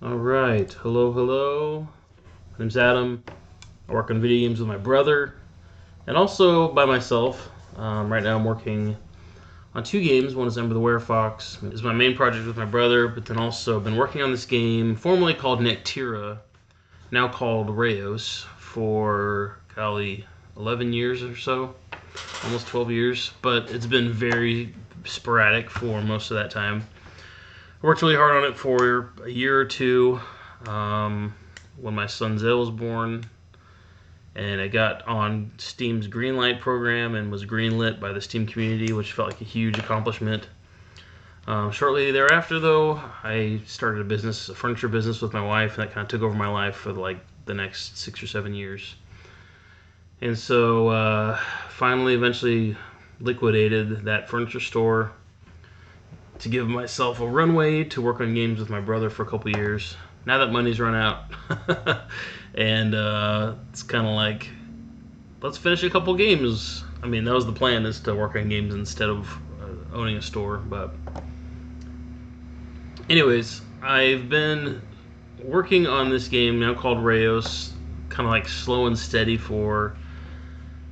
Alright, hello. My name's Adam. I work on video games with my brother and also by myself. Right now I'm working on two games. One is Ember the Werefox. It's my main project with my brother, but then also been working on this game formerly called Nectira, now called Raeos, for, 11 years or so. Almost 12 years, but it's been very sporadic for most of that time. I worked really hard on it for a year or two when my son Zell was born, and I got on Steam's Greenlight program and was greenlit by the Steam community, which felt like a huge accomplishment. Shortly thereafter, though, I started a furniture business with my wife, and that kind of took over my life for the next 6 or 7 years. And so eventually liquidated that furniture store to give myself a runway to work on games with my brother for a couple years. Now that money's run out, and it's kind of like, let's finish a couple games. I mean, that was the plan, is to work on games instead of owning a store. But anyways, I've been working on this game now called Raeos, kind of like slow and steady for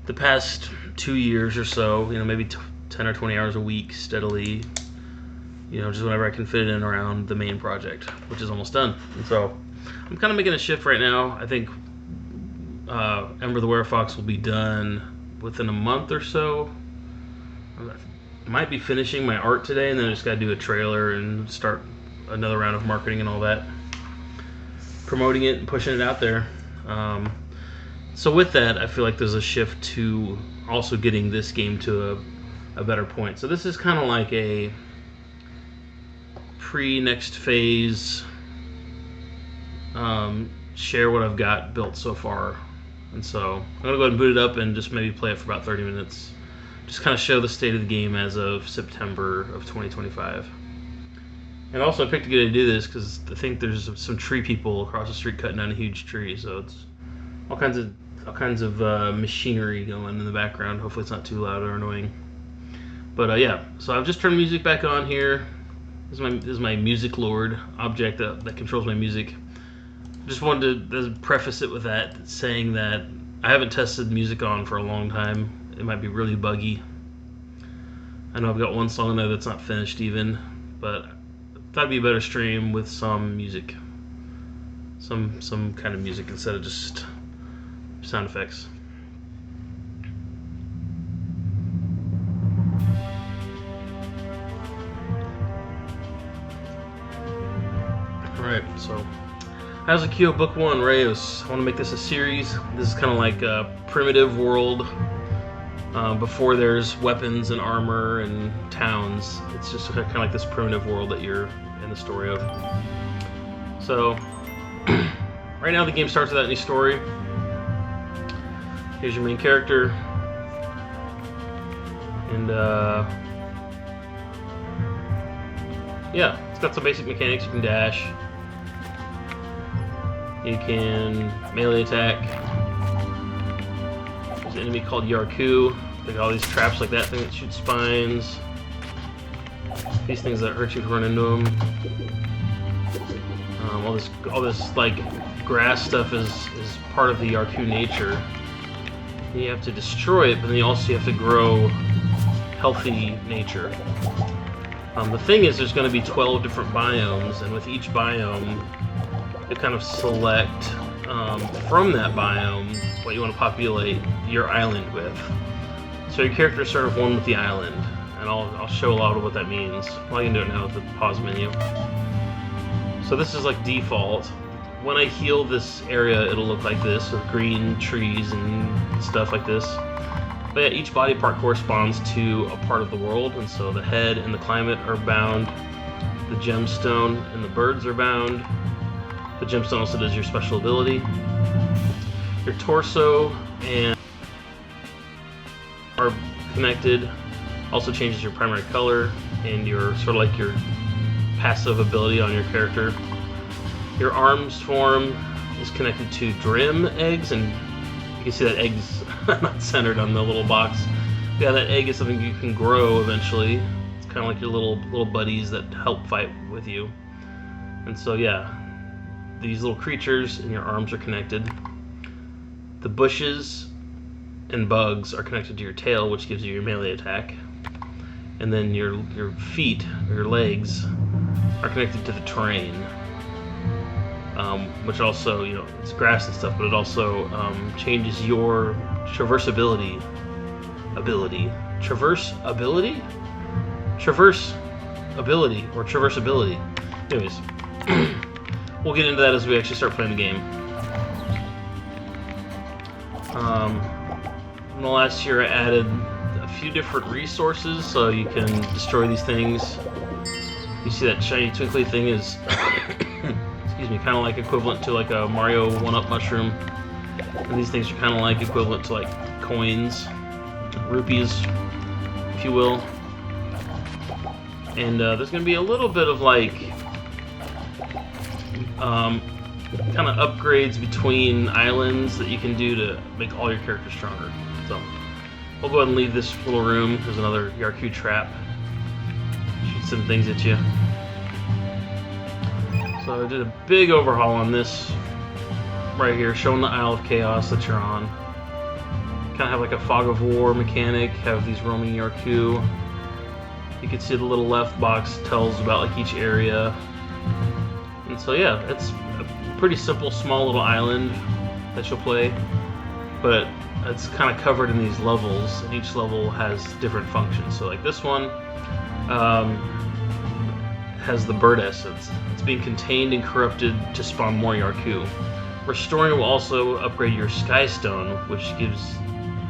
the past 2 years or so. Maybe 10 or 20 hours a week steadily. Just whenever I can fit it in around the main project, which is almost done. And so I'm kind of making a shift right now. I think Ember the Werefox will be done within a month or so. I might be finishing my art today, and then I just got to do a trailer and start another round of marketing and all that, promoting it and pushing it out there. So with that, I feel like there's a shift to also getting this game to a better point. So this is kind of like a next phase, share what I've got built so far. And so I'm gonna go ahead and boot it up and just maybe play it for about 30 minutes, just kind of show the state of the game as of September of 2025. And also I picked a good day to do this because I think there's some tree people across the street cutting down a huge tree, so it's all kinds of machinery going in the background. Hopefully it's not too loud or annoying. But yeah, so I've just turned music back on here. This is my music lord object that controls my music. Just wanted to preface it with that, saying that I haven't tested music on for a long time. It might be really buggy. I know I've got one song in there that's not finished even, but I thought it'd be a better stream with some music. Some kind of music instead of just sound effects. Alright, so Hazakio Book 1, Raeos. I want to make this a series. This is kind of like a primitive world before there's weapons and armor and towns. It's just kind of like this primitive world that you're in the story of. So, right now the game starts without any story. Here's your main character. And, yeah, it's got some basic mechanics. You can dash. You can melee attack. There's an enemy called Yarku. They got all these traps like that thing that shoots spines. These things that hurt you if you run into them. All this like grass stuff is part of the Yarku nature. You have to destroy it, but then you also have to grow healthy nature. The thing is, there's going to be 12 different biomes, and with each biome, you kind of select from that biome what you want to populate your island with. So your character is sort of one with the island, and I'll show a lot of what that means. Well, I can do it now with the pause menu. So this is like default. When I heal this area, it'll look like this, with green trees and stuff like this. But yeah, each body part corresponds to a part of the world, and so the head and the climate are bound, the gemstone and the birds are bound. The gemstone also does your special ability. Your torso and are connected, also changes your primary color and your sort of like your passive ability on your character. Your arms form is connected to Drim eggs, and you can see that egg's not centered on the little box. Yeah, that egg is something you can grow eventually. It's kind of like your little buddies that help fight with you. And so yeah, these little creatures and your arms are connected. The bushes and bugs are connected to your tail, which gives you your melee attack. And then your feet, or your legs, are connected to the terrain. Which also, it's grass and stuff, but it also changes your traverse ability. Traverse ability, or traversability. Anyways, we'll get into that as we actually start playing the game. In the last year I added a few different resources so you can destroy these things. You see that shiny twinkly thing is excuse me, kind of like equivalent to like a Mario 1-up mushroom. And these things are kind of like equivalent to like coins, rupees, if you will. And there's going to be a little bit of like kind of upgrades between islands that you can do to make all your characters stronger. So we'll go ahead and leave this little room. There's another Yarku trap. Shoot some things at you. So I did a big overhaul on this right here, showing the Isle of Chaos that you're on. Kind of have like a fog of war mechanic, have these roaming Yarku. You can see the little left box tells about like each area. And so yeah, it's a pretty simple, small little island that you'll play. But it's kind of covered in these levels, and each level has different functions. So like this one has the bird essence. It's being contained and corrupted to spawn more Yarku. Restoring will also upgrade your Sky Stone, which gives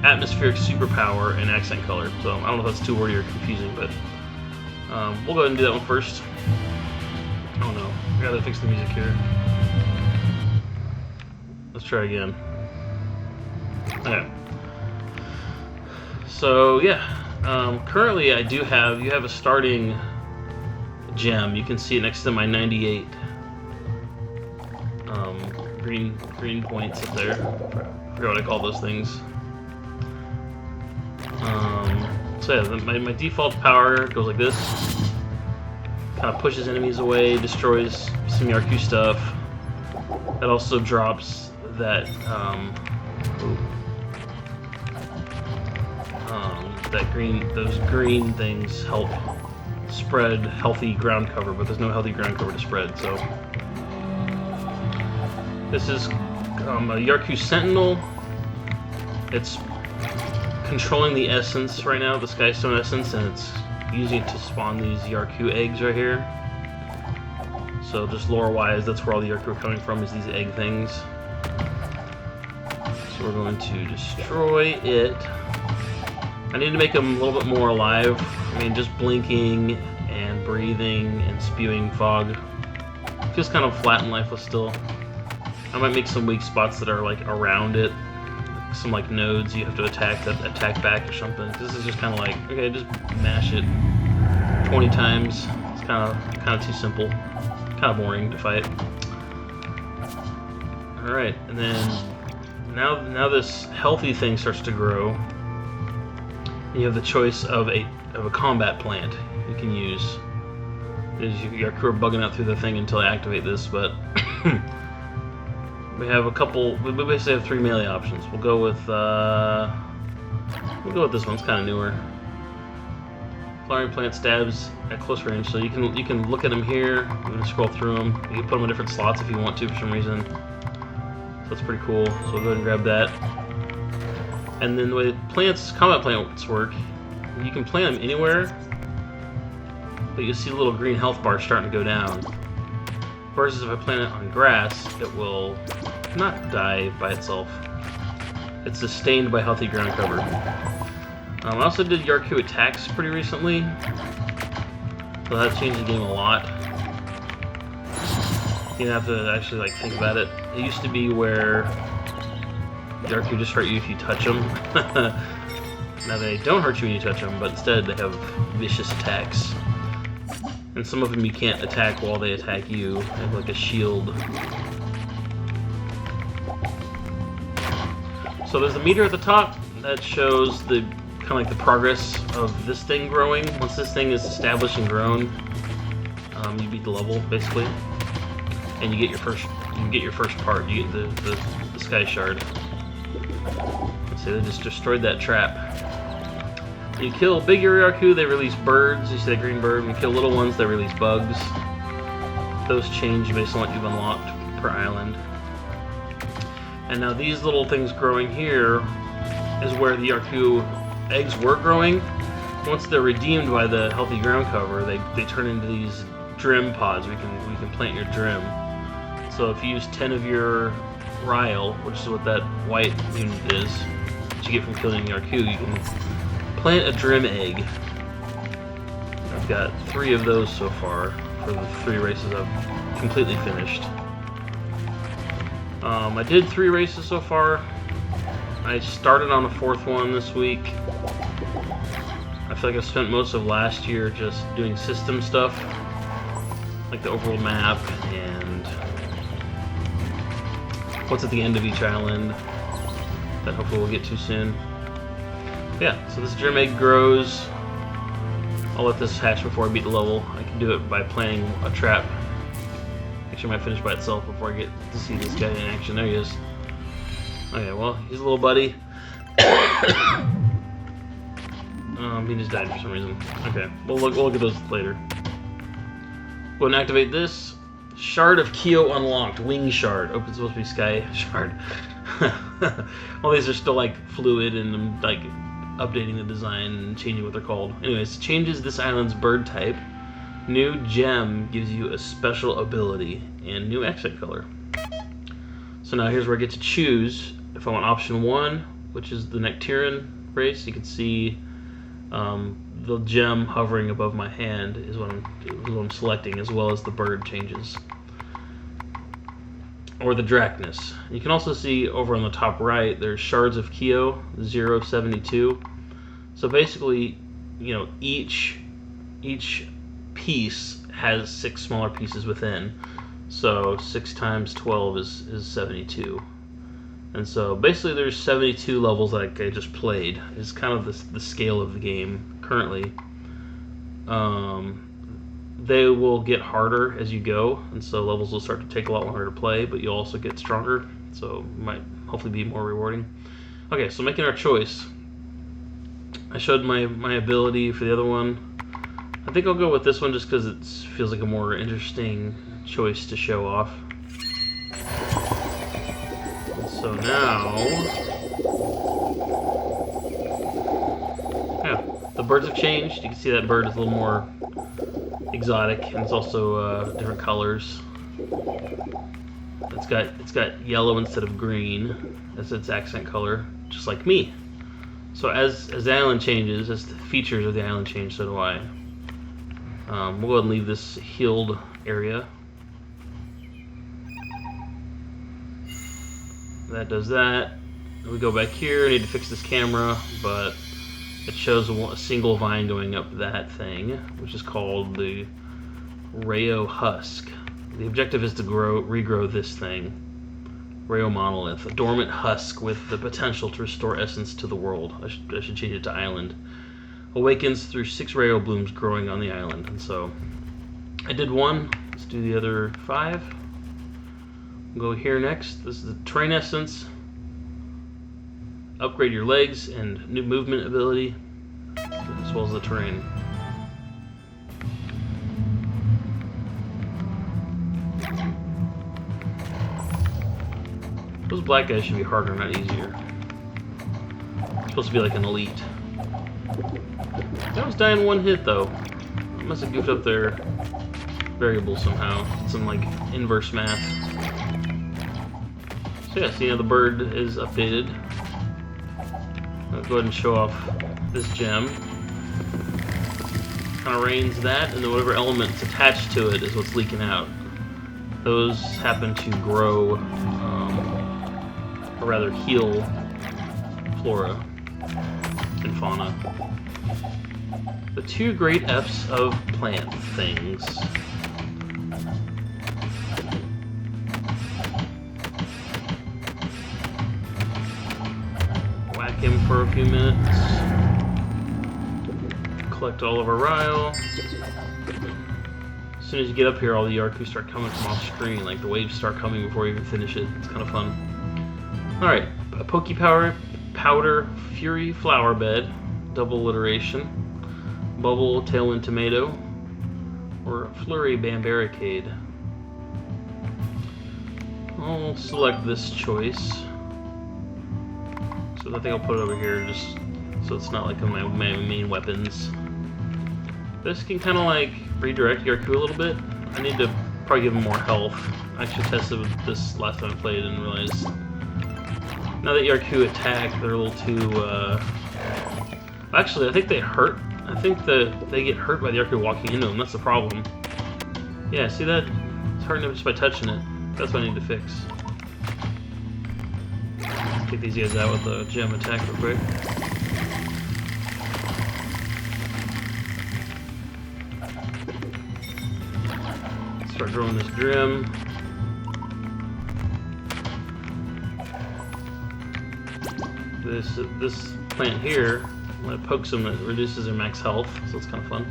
atmospheric superpower and accent color. So I don't know if that's too wordy or confusing, but we'll go ahead and do that one first. Oh no, I gotta fix the music here. Let's try again. Okay. So yeah, currently you have a starting gem. You can see it next to my 98 green points up there. I forgot what I call those things. So yeah, my default power goes like this. Kind of pushes enemies away, destroys some Yarku stuff. It also drops that those green things help spread healthy ground cover, but there's no healthy ground cover to spread. So this is a Yarku Sentinel. It's controlling the essence right now, the Skystone essence, and it's using it to spawn these Yarku eggs right here. So just lore-wise, that's where all the Yarku are coming from, is these egg things. So we're going to destroy it. I need to make them a little bit more alive. I mean, just blinking and breathing and spewing fog feels kind of flat and lifeless still. I might make some weak spots that are like around it, some like nodes you have to attack that attack back or something. This is just kind of like, okay, just mash it 20 times. It's kind of too simple, kind of boring to fight. All right, and then now this healthy thing starts to grow. You have the choice of a combat plant you can use. Your crew are bugging out through the thing until I activate this, but we have a couple. We basically have 3 melee options. We'll go with this one. It's kind of newer. Flowering plant stabs at close range, so you can look at them here. You can scroll through them. You can put them in different slots if you want to for some reason. So that's pretty cool. So we'll go ahead and grab that. And then the way combat plants work, you can plant them anywhere, but you'll see a little green health bar starting to go down. Versus if I plant it on grass, it will not die by itself. It's sustained by healthy ground cover. I also did Yarku attacks pretty recently, so that changed the game a lot. You have to actually like think about it. It used to be where Yarku just hurt you if you touch them. Now they don't hurt you when you touch them, but instead they have vicious attacks. And some of them you can't attack while they attack you. They have like a shield. So there's a meter at the top that shows the kind of like the progress of this thing growing. Once this thing is established and grown, you beat the level basically. and you get your first part. You get the sky shard. Let's see, they just destroyed that trap. You kill big Uriarku, they release birds. You see that green bird. When you kill little ones, they release bugs. Those change based on what you've unlocked per island. And now these little things growing here is where the Yarku eggs were growing. Once they're redeemed by the healthy ground cover, they turn into these Drim pods. We can plant your Drim. So if you use 10 of your Raeos, which is what that white unit is, that you get from killing Yarku, you can plant a Drim egg. I've got 3 of those so far for the 3 races I've completely finished. I did 3 races so far. I started on a 4th one this week. I feel like I spent most of last year just doing system stuff, like the overworld map and what's at the end of each island that hopefully we'll get to soon. Yeah, so this Drim egg grows. I'll let this hatch before I beat the level. I can do it by planting a trap. Actually, it might finish by itself before I get to see this guy in action. There he is. Okay, well, he's a little buddy. He just died for some reason. Okay, we'll look at those later. Go and activate this. Shard of Kyo unlocked. Wing shard. Oh, it's supposed to be sky shard. All these are still like fluid and I'm like updating the design and changing what they're called. Anyways, changes this island's bird type. New gem gives you a special ability and new accent color. So now here's where I get to choose if I want option 1, which is the Nectarian race. You can see the gem hovering above my hand is what I'm selecting, as well as the bird changes. Or the Drachnus. You can also see over on the top right, there's shards of Kyo, 072. So basically, you know, each piece has 6 smaller pieces within. So 6 times 12 is 72. And so basically there's 72 levels like I just played. It's kind of the scale of the game currently. They will get harder as you go, and so levels will start to take a lot longer to play, but you'll also get stronger, so it might hopefully be more rewarding. Okay, so making our choice. I showed my ability for the other one. I think I'll go with this one just because it feels like a more interesting choice to show off. So now, yeah, the birds have changed. You can see that bird is a little more exotic, and it's also different colors. It's got yellow instead of green as its accent color, just like me. So as the island changes, as the features of the island change, so do I. We'll go ahead and leave this healed area. That does that. We go back here. I need to fix this camera, but it shows a single vine going up that thing, which is called the Raeos husk. The objective is to regrow this thing, Raeos monolith, a dormant husk with the potential to restore essence to the world. I should change it to island. Awakens through 6 Raeos blooms growing on the island. And so I did 1. Let's do the other 5. We'll go here next. This is the terrain essence. Upgrade your legs and new movement ability, as well as the terrain. Those black guys should be harder, not easier. It's supposed to be like an elite. That was dying 1 hit though. I must have goofed up their variables somehow. Some like inverse math. So yeah, see how the bird is updated. I'll go ahead and show off this gem. Kind of rains that, and then whatever element's attached to it is what's leaking out. Those happen to grow, or rather heal flora and fauna. The 2 great F's of plant things. Whack him for a few minutes. Collect all of our Raeos. soon as you get up here, all the Yarku start coming from off screen. Like the waves start coming before you even finish it. It's kind of fun. Alright, a Powder Fury Flower Bed, double alliteration, Bubble Tailwind Tomato, or Flurry Barricade. I'll select this choice. So I think I'll put it over here just so it's not like my main weapons. This can kind of like redirect Yarku a little bit. I need to probably give him more health. I actually tested with this last time I played and realized now that Yarku attack, they're a little too. Actually, I think they hurt. I think that they get hurt by the Yarku walking into them. That's the problem. Yeah, see that? It's hurting them just by touching it. That's what I need to fix. Get these guys out with a gem attack real quick. Start growing this Grim. This plant here, when it pokes them, it reduces their max health, so it's kind of fun.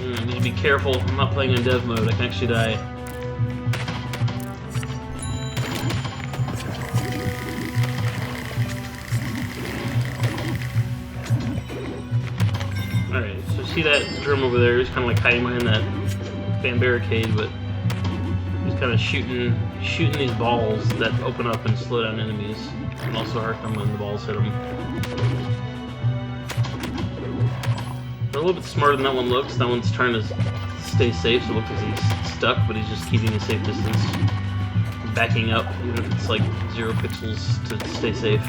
I need to be careful. I'm not playing in dev mode. I can actually die. Alright, so see that drum over there? He's kind of like hiding behind that barricade, but he's kind of shooting these balls that open up and slow down enemies, and also hurt them when the balls hit them. They're a little bit smarter than that one looks. That one's trying to stay safe, so it looks like he's stuck, but he's just keeping a safe distance, backing up, even if it's like 0 pixels to stay safe.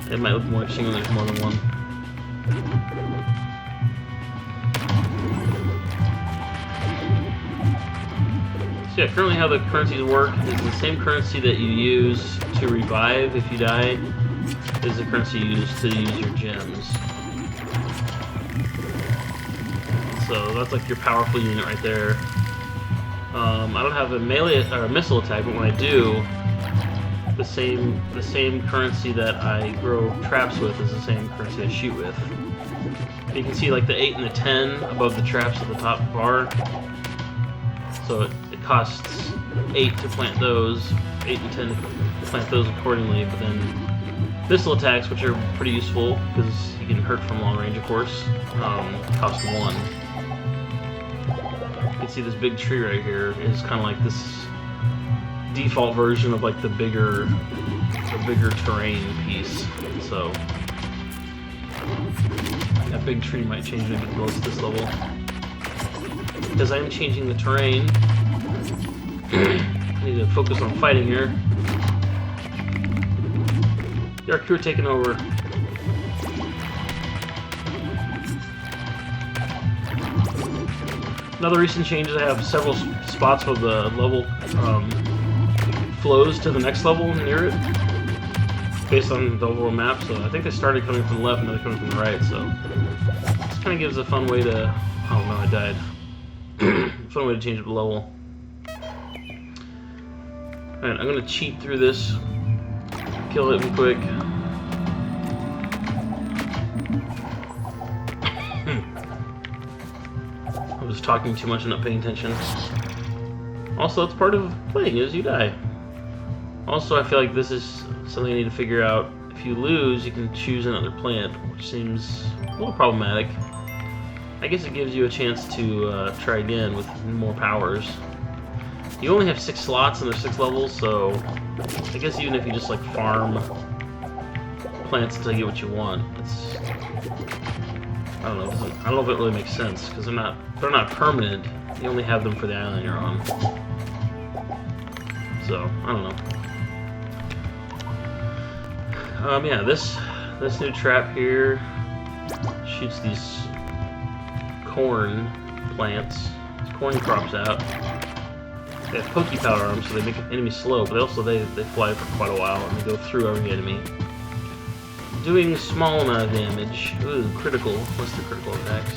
It might look more interesting when there's more than one. So yeah, currently how the currencies work is the same currency that you use to revive if you die is the currency you use to use your gems. So that's like your powerful unit right there. I don't have a melee or a missile attack, but when I do, the same currency that I grow traps with is the same currency I shoot with. You can see like the 8 and the 10 above the traps at the top bar. So it costs 8 to plant those, 8 and 10 to plant those accordingly, but then missile attacks, which are pretty useful because you can hurt from long range of course, cost 1. You can see this big tree right here is kind of like this default version of like the bigger terrain piece. So that big tree might change maybe close to this level. Because I am changing the terrain, I need to focus on fighting here. Yarku are taking over. Another recent change is I have several spots where the level flows to the next level near it, based on the overall map. So I think they started coming from the left and they're coming from the right. So this kind of gives a fun way to. Oh no, I died. Fun way to change up the level. Alright, I'm gonna cheat through this. Kill it real quick. I was talking too much and not paying attention. Also, that's part of playing, is you die. Also, I feel like this is something I need to figure out. If you lose, you can choose another plant, which seems a little problematic. I guess it gives you a chance to try again with more powers. You only have 6 slots and there's 6 levels, so I guess even if you just like farm plants until you get what you want, it's, I don't know if it really makes sense because they're not permanent. You only have them for the island you're on. So I don't know. Yeah, this new trap here shoots these corn plants. These corn crops out. They have pokey powder on them, so they make enemies slow, but they fly for quite a while and they go through every enemy, doing a small amount of damage. Ooh, critical. What's the critical attacks?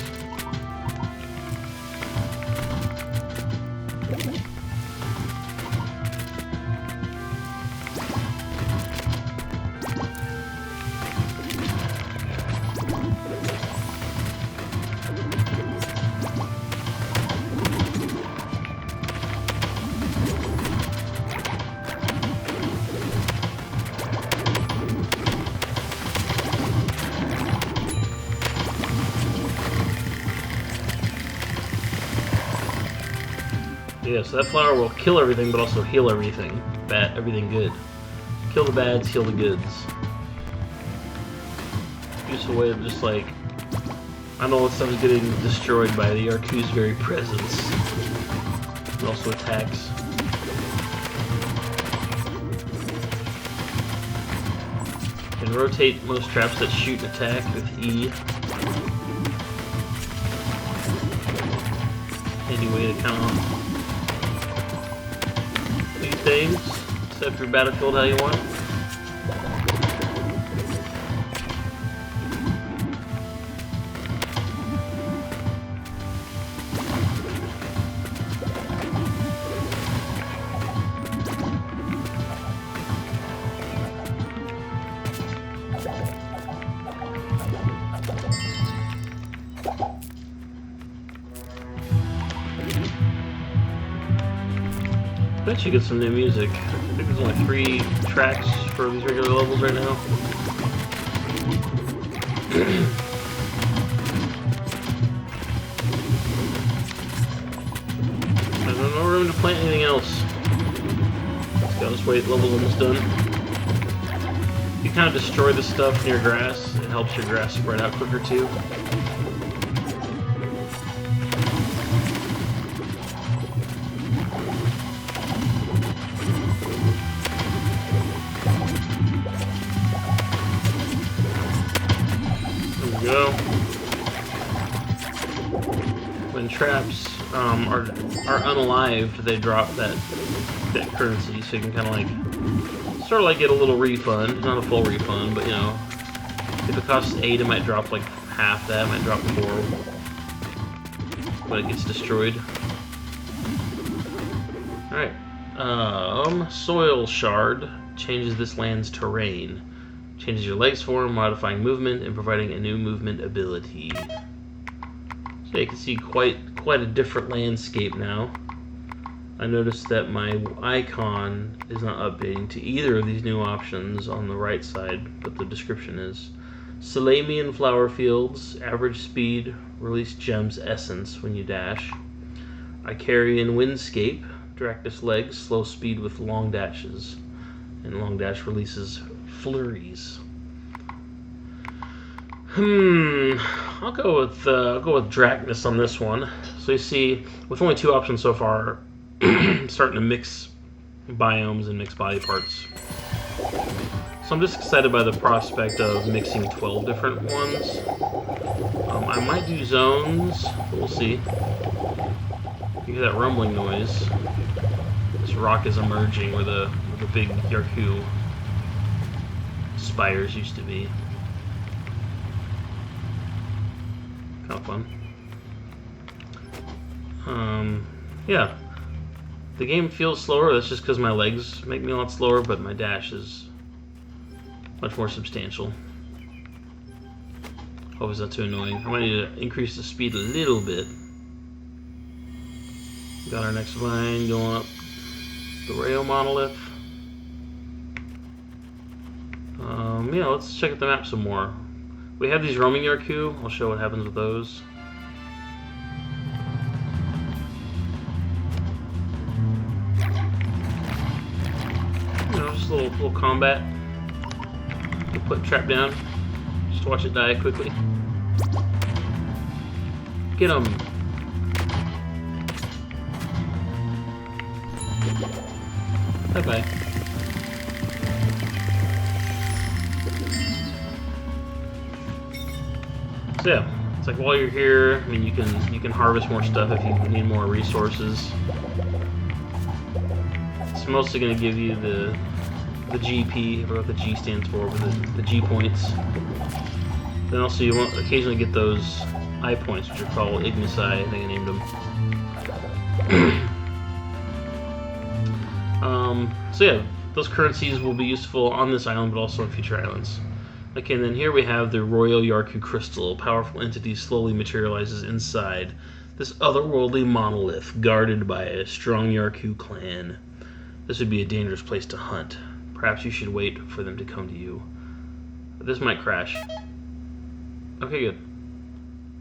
Yeah, so that flower will kill everything, but also heal everything. Everything good. Kill the bads, heal the goods. Useful way of just like, I know that stuff is getting destroyed by the Yarku's very presence. It also attacks. You can rotate most traps that shoot and attack with E. Handy way to count these things. Set up your battlefield how you want. I bet you get some new music. I think there's only 3 tracks for these regular levels right now. There's no room to plant anything else. So I'll just wait, level's almost done. If you kind of destroy the stuff near grass, it helps your grass spread out quicker too. Go. When traps are unalived, they drop that currency, so you can kind of like sort of like get a little refund, not a full refund, but you know, if it costs 8, it might drop like half that, it might drop 4 when it gets destroyed. All right, soil shard changes this land's terrain. Changes your leg's form, modifying movement, and providing a new movement ability. So you can see quite a different landscape now. I noticed that my icon is not updating to either of these new options on the right side, but the description is. Selamian flower fields, average speed, release gems essence when you dash. Icarian windscape, Dractus legs, slow speed with long dashes. And long dash releases flurries. I'll go with Dracnus on this one. So you see, with only 2 options so far, starting to mix biomes and mix body parts. So I'm just excited by the prospect of mixing 12 different ones. I might do zones, but we'll see. You hear that rumbling noise. This rock is emerging where the big Yarku spires used to be. Kind of fun. Yeah. The game feels slower. That's just because my legs make me a lot slower, but my dash is much more substantial. Hope it's not too annoying. I might need to increase the speed a little bit. Got our next vine going up the Raeos monolith. Yeah, let's check out the map some more. We have these roaming Yarku. I'll show what happens with those. You know, just a little combat. You put trap down. Just watch it die quickly. Get him. Bye bye. So yeah, it's like while you're here, I mean, you can harvest more stuff if you need more resources. It's mostly going to give you the GP, I forgot what the G stands for, but the G points. Then also you won't occasionally get those I points, which are called Ignis I think I named them. So yeah, those currencies will be useful on this island, but also on future islands. Okay, and then here we have the Royal Yarku Crystal. A powerful entity slowly materializes inside this otherworldly monolith, guarded by a strong Yarku clan. This would be a dangerous place to hunt. Perhaps you should wait for them to come to you. This might crash. Okay, good.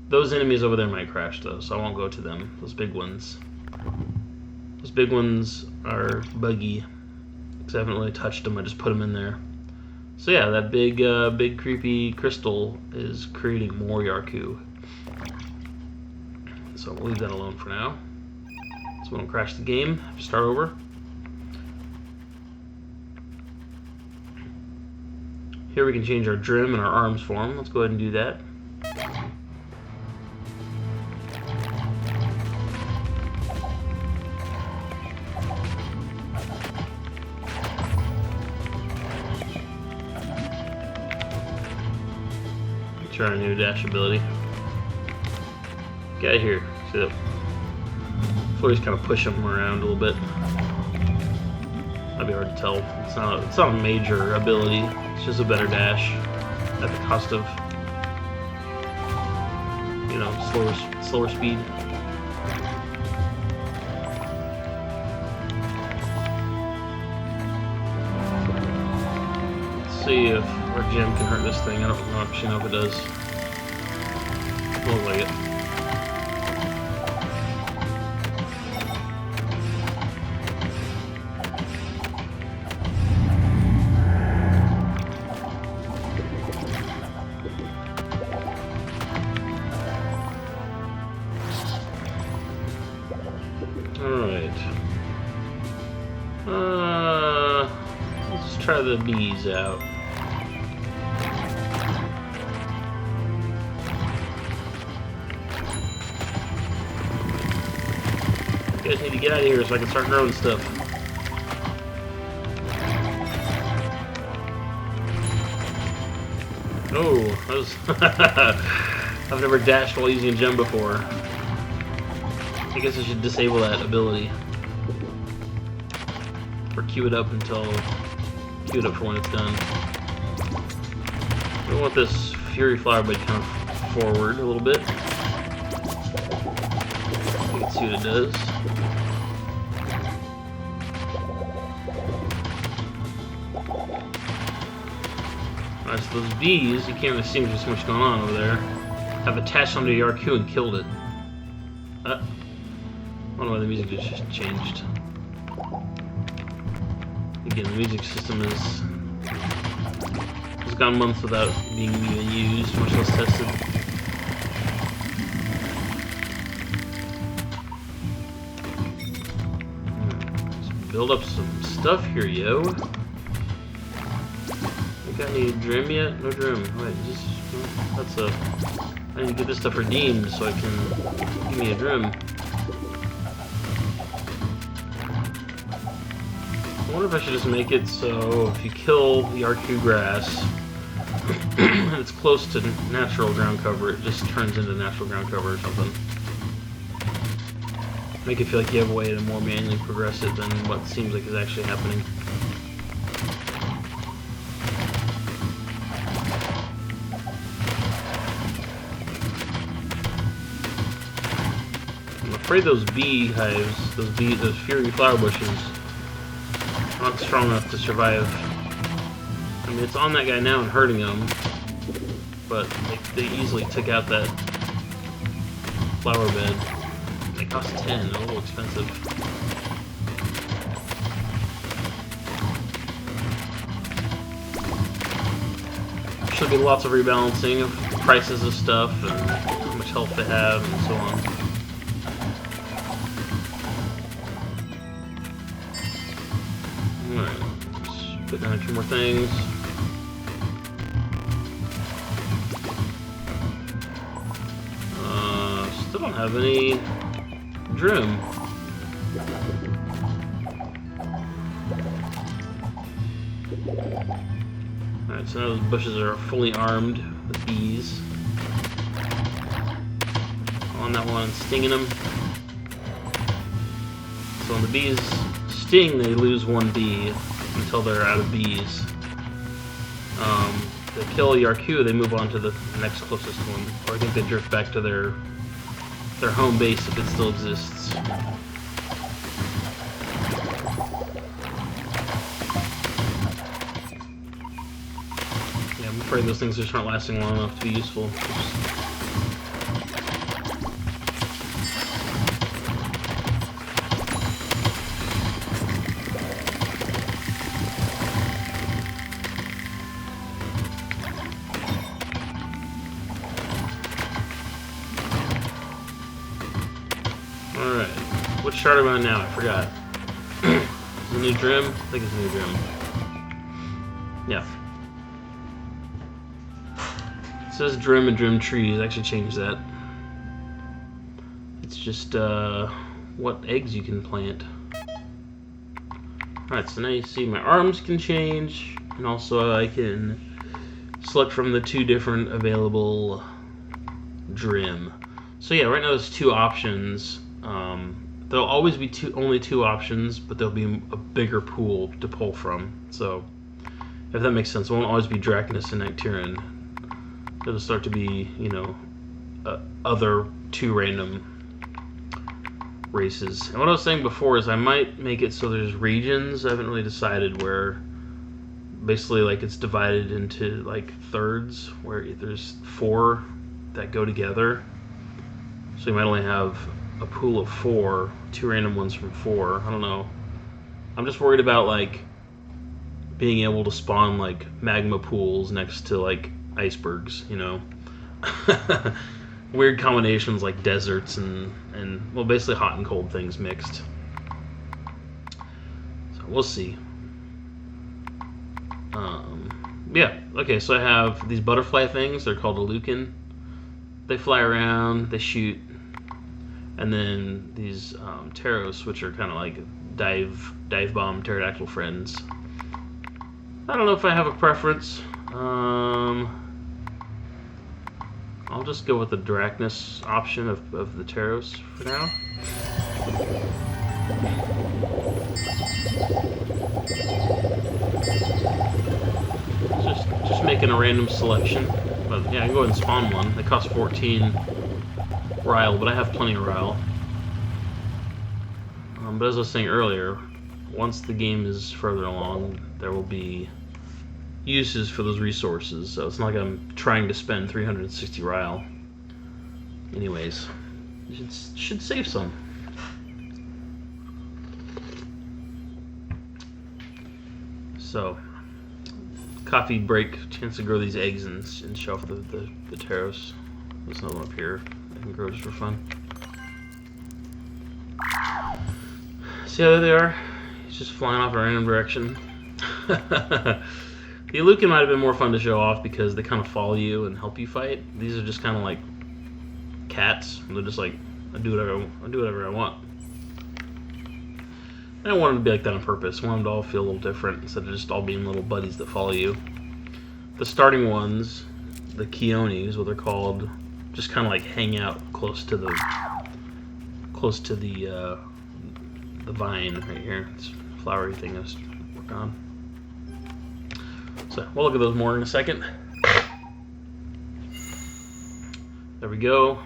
Those enemies over there might crash, though, so I won't go to them. Those big ones. Those big ones are buggy because I haven't really touched them. I just put them in there. So yeah, that big creepy crystal is creating more Yarku. So we'll leave that alone for now. So we don't crash the game. Have to start over. Here we can change our Drim and our arms form. Let's go ahead and do that. Try our new dash ability. Get out of here. See that? Before just kind of push him around a little bit. That'd be hard to tell. It's not a major ability. It's just a better dash at the cost of, you know, slower speed. Let's see if our gem can hurt this thing. I don't actually know if it does. Looks like it. Alright. Let's just try the bees out. You guys need to get out of here so I can start growing stuff. Oh, that was I've never dashed while using a gem before. I guess I should disable that ability. Or queue it up for when it's done. We want this Fury Flower Bed kind of forward a little bit. You can see what it does. Alright, so those bees, you can't really see there's so much going on over there, have attached onto Yarku and killed it. I don't know why the music just changed. Again, the music system has gone months without being even used, much less tested. Let's build up some stuff here, yo. We got any Drim yet? No Drim. Wait, I need to get this stuff redeemed so I can give me a Drim. I wonder if I should just make it so if you kill the Yarku grass and it's close to natural ground cover, it just turns into natural ground cover or something. Make it feel like you have a way to more manually progress it than what seems like is actually happening. I'm afraid those beehives, those Fury Flower Bushes, not strong enough to survive. I mean, it's on that guy now and hurting him, but they easily took out that flower bed. They cost 10, a little expensive. Should be lots of rebalancing of prices of stuff and how much health they have and so on. Alright, let's put down a few more things. Still don't have any Drim. Alright, so now those bushes are fully armed with bees. On that one, stinging them. So when the bees sting, they lose one bee until they're out of bees. They kill Yarku, they move on to the next closest one. Or I think they drift back to their home base if it still exists. Yeah, I'm afraid those things just aren't lasting long enough to be useful. Which chart am I on now? I forgot. Is it a new Drim? I think it's a new Drim. Yeah. It says Drim and Drim Trees. I actually changed that. It's just what eggs you can plant. Alright, so now you see my arms can change, and also I can select from the 2 different available Drim. So yeah, right now there's 2 options. There'll always be only 2 options, but there'll be a bigger pool to pull from. So, if that makes sense, it won't always be Dracnus and Nectarian. It'll start to be, you know, other 2 random races. And what I was saying before is I might make it so there's regions. I haven't really decided where. Basically, like, it's divided into like thirds, where there's 4 that go together. So you might only have a pool of 4, 2 random ones from 4. I don't know. I'm just worried about like being able to spawn like magma pools next to like icebergs, you know. Weird combinations like deserts and well, basically hot and cold things mixed. So we'll see. Yeah, okay, so I have these butterfly things. They're called a Lucan. They fly around, they shoot. And then these Raeos, which are kind of like dive bomb pterodactyl friends. I don't know if I have a preference. I'll just go with the Dracnus option of the Raeos for now. Just making a random selection. But yeah, I can go ahead and spawn one. They cost 14 Ryle, but I have plenty of Ryle. But as I was saying earlier, once the game is further along, there will be uses for those resources. So it's not like I'm trying to spend 360 Ryle. Anyways, you should save some. So, coffee break, chance to grow these eggs and show off the Raeos. There's another one up here I can grow just for fun. See how there they are? He's just flying off in a random direction. The Lucan might have been more fun to show off because they kind of follow you and help you fight. These are just kind of like cats. They're just like, I do whatever I want. I don't want them to be like that on purpose. I want them to all feel a little different instead of just all being little buddies that follow you. The starting ones, the Keone is what they're called, just kind of like hang out close to the vine right here. This flowery thing I was working on. So we'll look at those more in a second. There we go.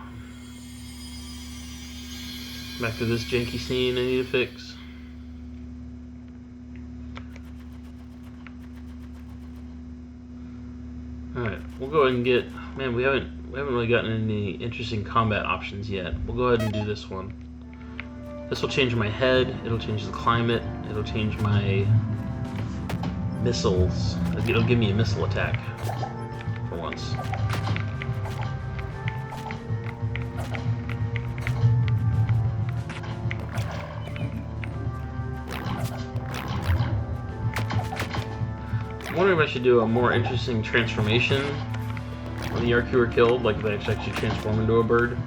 Back to this janky scene I need to fix. Alright, we'll go ahead and get... Man, we haven't really gotten any interesting combat options yet. We'll go ahead and do this one. This will change my head, it'll change the climate, it'll change my missiles. It'll give me a missile attack for once. I'm wondering if I should do a more interesting transformation when the Yarku are killed, like if they actually transform into a bird.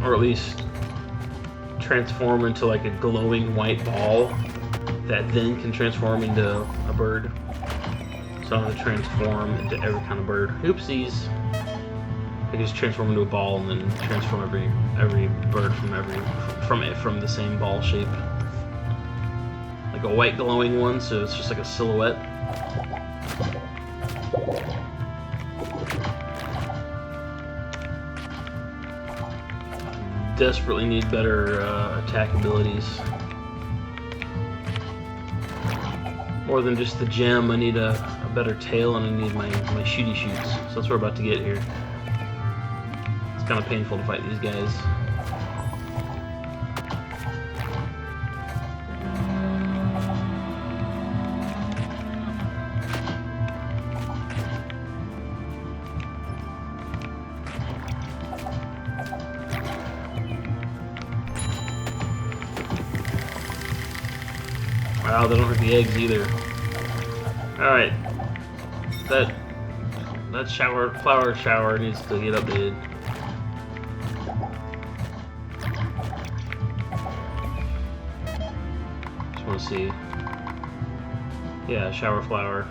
Or at least transform into like a glowing white ball that then can transform into a bird. So I'm going to transform into every kind of bird. Oopsies! I can just transform into a ball and then transform every bird from the same ball shape. Like a white glowing one, so it's just like a silhouette. Desperately need better attack abilities. More than just the gem, I need a better tail and I need my shooty shoots. So that's what we're about to get here. It's kind of painful to fight these guys. Wow, they don't hurt the eggs either. Alright. That flower shower needs to get updated. Just want to see. Yeah, shower flower.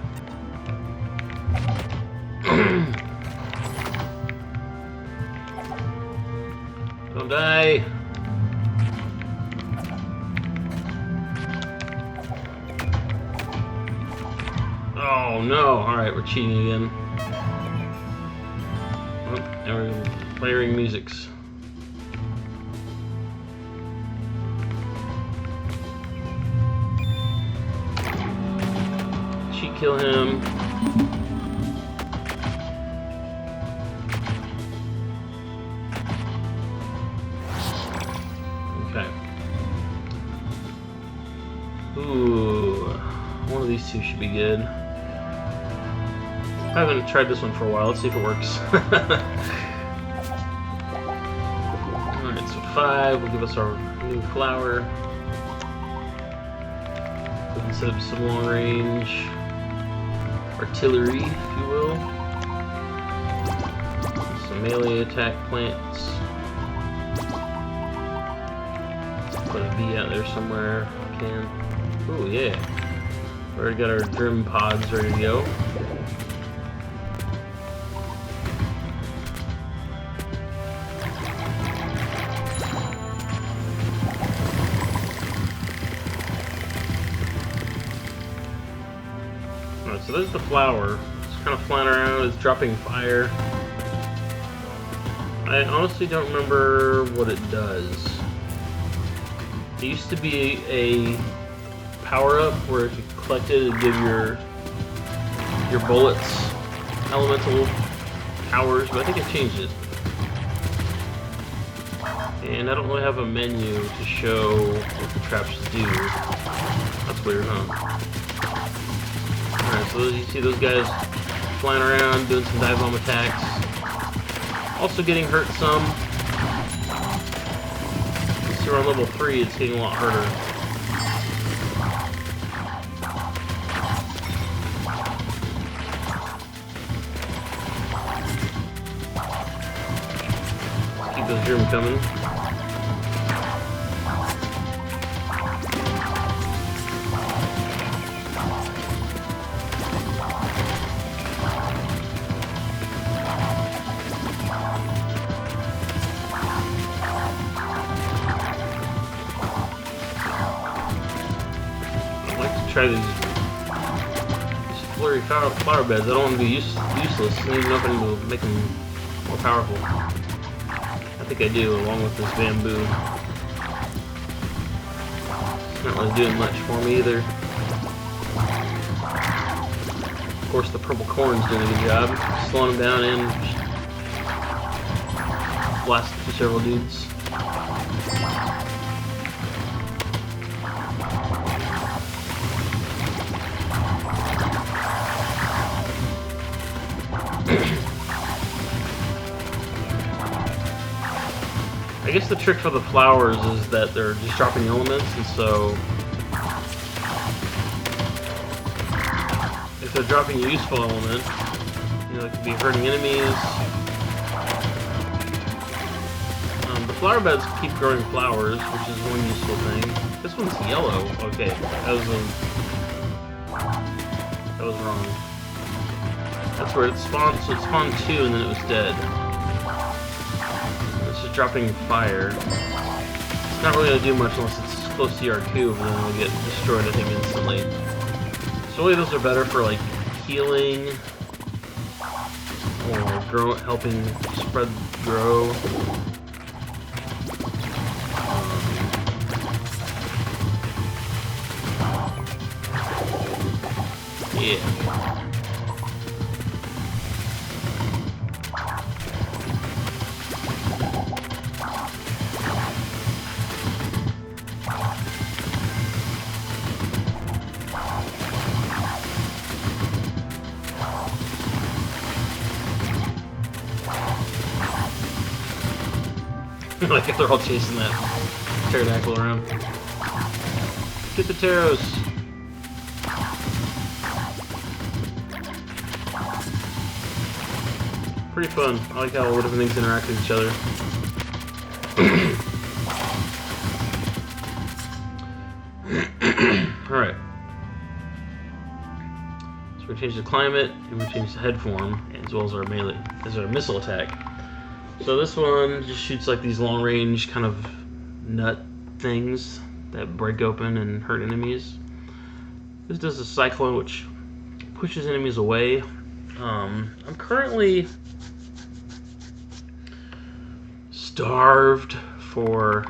Don't die! Oh no! Alright, we're cheating again. Oh, now we're layering musics. Cheat kill him. Okay. Ooh, one of these two should be good. I haven't tried this one for a while. Let's see if it works. Alright, so 5 will give us our new flower. We can set up some long range artillery, if you will. Some melee attack plants. Put a bee out there somewhere if we can. Ooh, yeah. We already got our drum pods ready to go. Alright, so there's the flower. It's kind of flying around, it's dropping fire. I honestly don't remember what it does. It used to be a power-up where if you collect it, it'd give your bullets elemental powers, but I think it changed it. And I don't really have a menu to show what the traps do. That's weird, huh? Alright, so you see those guys flying around, doing some dive bomb attacks. Also getting hurt some. You see we're on level 3, it's getting a lot harder. Let's keep those germs coming. Try these flurry flower beds. I don't want to be useless. I need nothing to make them more powerful. I think I do, along with this bamboo. It's not really doing much for me either. Of course, the purple corn's doing a good job, slowing them down and blasting through several dudes. I guess the trick for the flowers is that they're just dropping elements, and so if they're dropping a useful element, you know, it could be hurting enemies. The flower beds keep growing flowers, which is one useful thing. This one's yellow. Okay, that was wrong. That's where it spawned. So it spawned 2, and then it was dead. Dropping fire. It's not really going to do much unless it's close to our cube, and then it'll get destroyed, I think, instantly. So really those are better for like healing or helping spread grow. Yeah. Like they're all chasing that pterodactyl around. Get the pteros! pretty fun. I like how all different things interact with each other. Alright. So we change the climate, and we change the head form, as well as our melee, as our missile attack. So this one just shoots like these long-range kind of nut things that break open and hurt enemies. This does a cyclone, which pushes enemies away. I'm currently starved for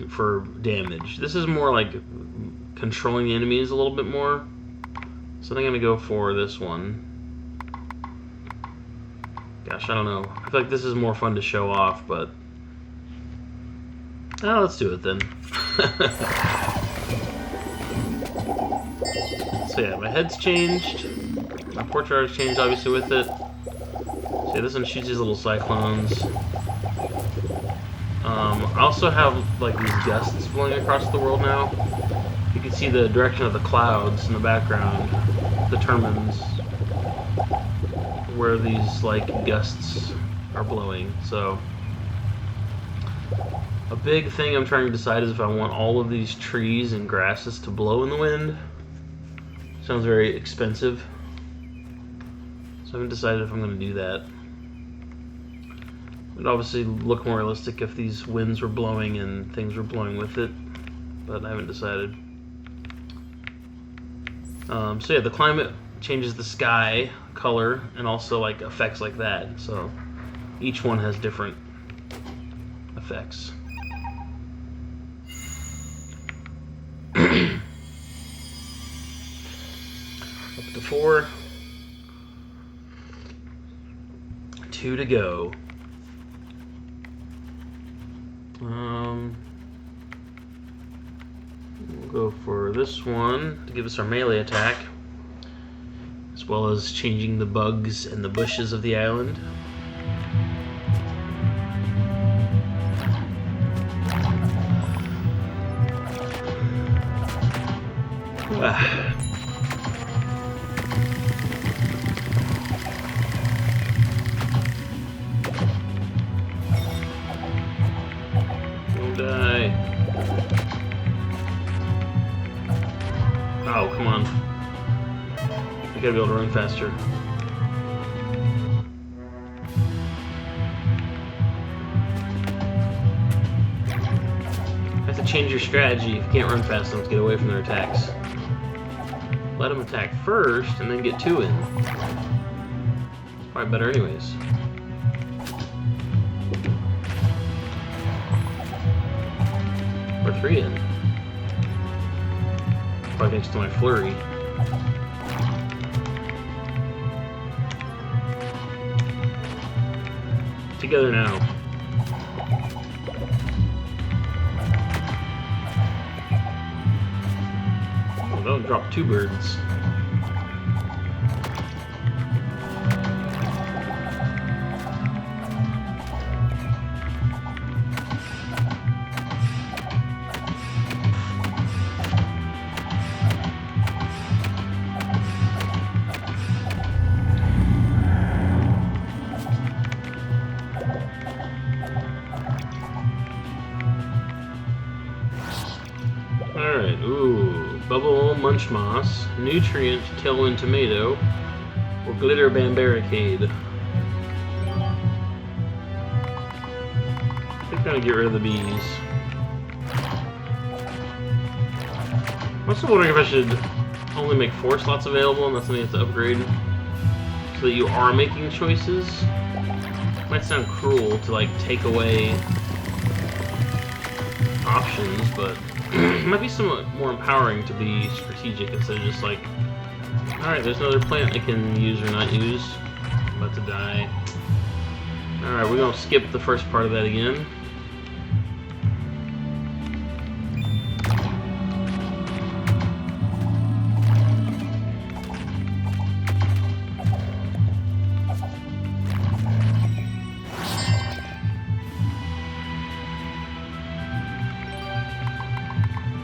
for damage. This is more like controlling the enemies a little bit more. So I'm gonna go for this one. Gosh, I don't know. I feel like this is more fun to show off, but let's do it then. So yeah, my head's changed. My portrait has changed, obviously, with it. So yeah, this one shoots these little cyclones. I also have like these gusts blowing across the world now. You can see the direction of the clouds in the background determines where these like gusts are blowing. So a big thing I'm trying to decide is if I want all of these trees and grasses to blow in the wind. Sounds very expensive. So I haven't decided if I'm going to do that. It would obviously look more realistic if these winds were blowing and things were blowing with it, but I haven't decided. So yeah, the climate changes the sky color and also like effects like that. So each one has different effects. Up to 4. 2 to go. We'll go for this one to give us our melee attack, as well as changing the bugs and the bushes of the island. Don't die. Oh, come on. I gotta be able to run faster. You have to change your strategy if you can't run fast enough to get away from their attacks. Let them attack first and then get 2 in. It's probably better anyways. Or 3 in. Probably next to my flurry. Together now. Oh, that'll drop 2 birds. Alright, ooh. Bubble Munch Moss, Nutrient Tailwind Tomato, or Glitter Band Barricade. I think I'm gonna get rid of the bees. I'm also wondering if I should only make 4 slots available and that's something you have to upgrade. So that you are making choices. It might sound cruel to like take away options, but it might be somewhat more empowering to be strategic instead of just like, alright, there's another plant I can use or not use. I'm about to die. Alright, we're gonna skip the first part of that again.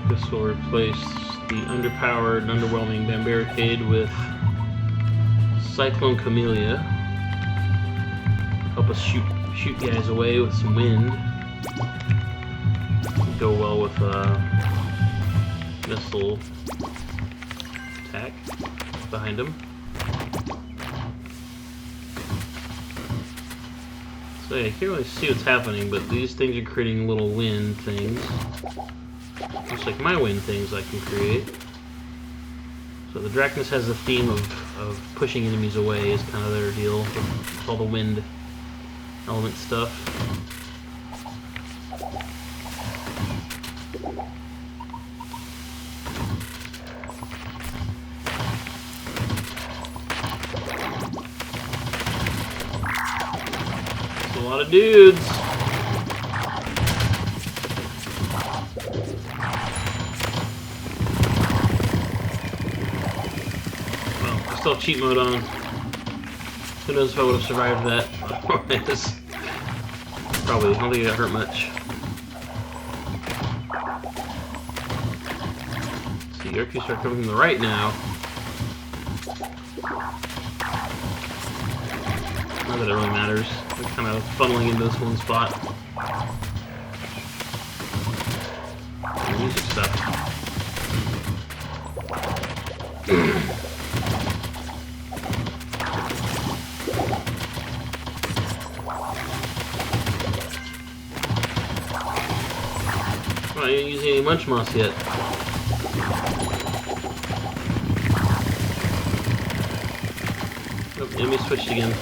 This will replace the underpowered and underwhelming Barricade with Cyclone Camellia. Help us shoot guys away with some wind. Go well with missile attack behind him. So yeah, I can't really see what's happening, but these things are creating little wind things. Just like my wind things I can create. So the Drachnus has a theme of pushing enemies away is kind of their deal with all the wind element stuff. It's a lot of dudes. Still have cheat mode on. Who knows if I would have survived that? Probably. I don't think it got hurt much. See, Yarku start coming from the right now. Not that it really matters. They're kind of funneling into this one spot. The music stuff. I ain't using any Munch Moss yet. Oh, enemy switched again.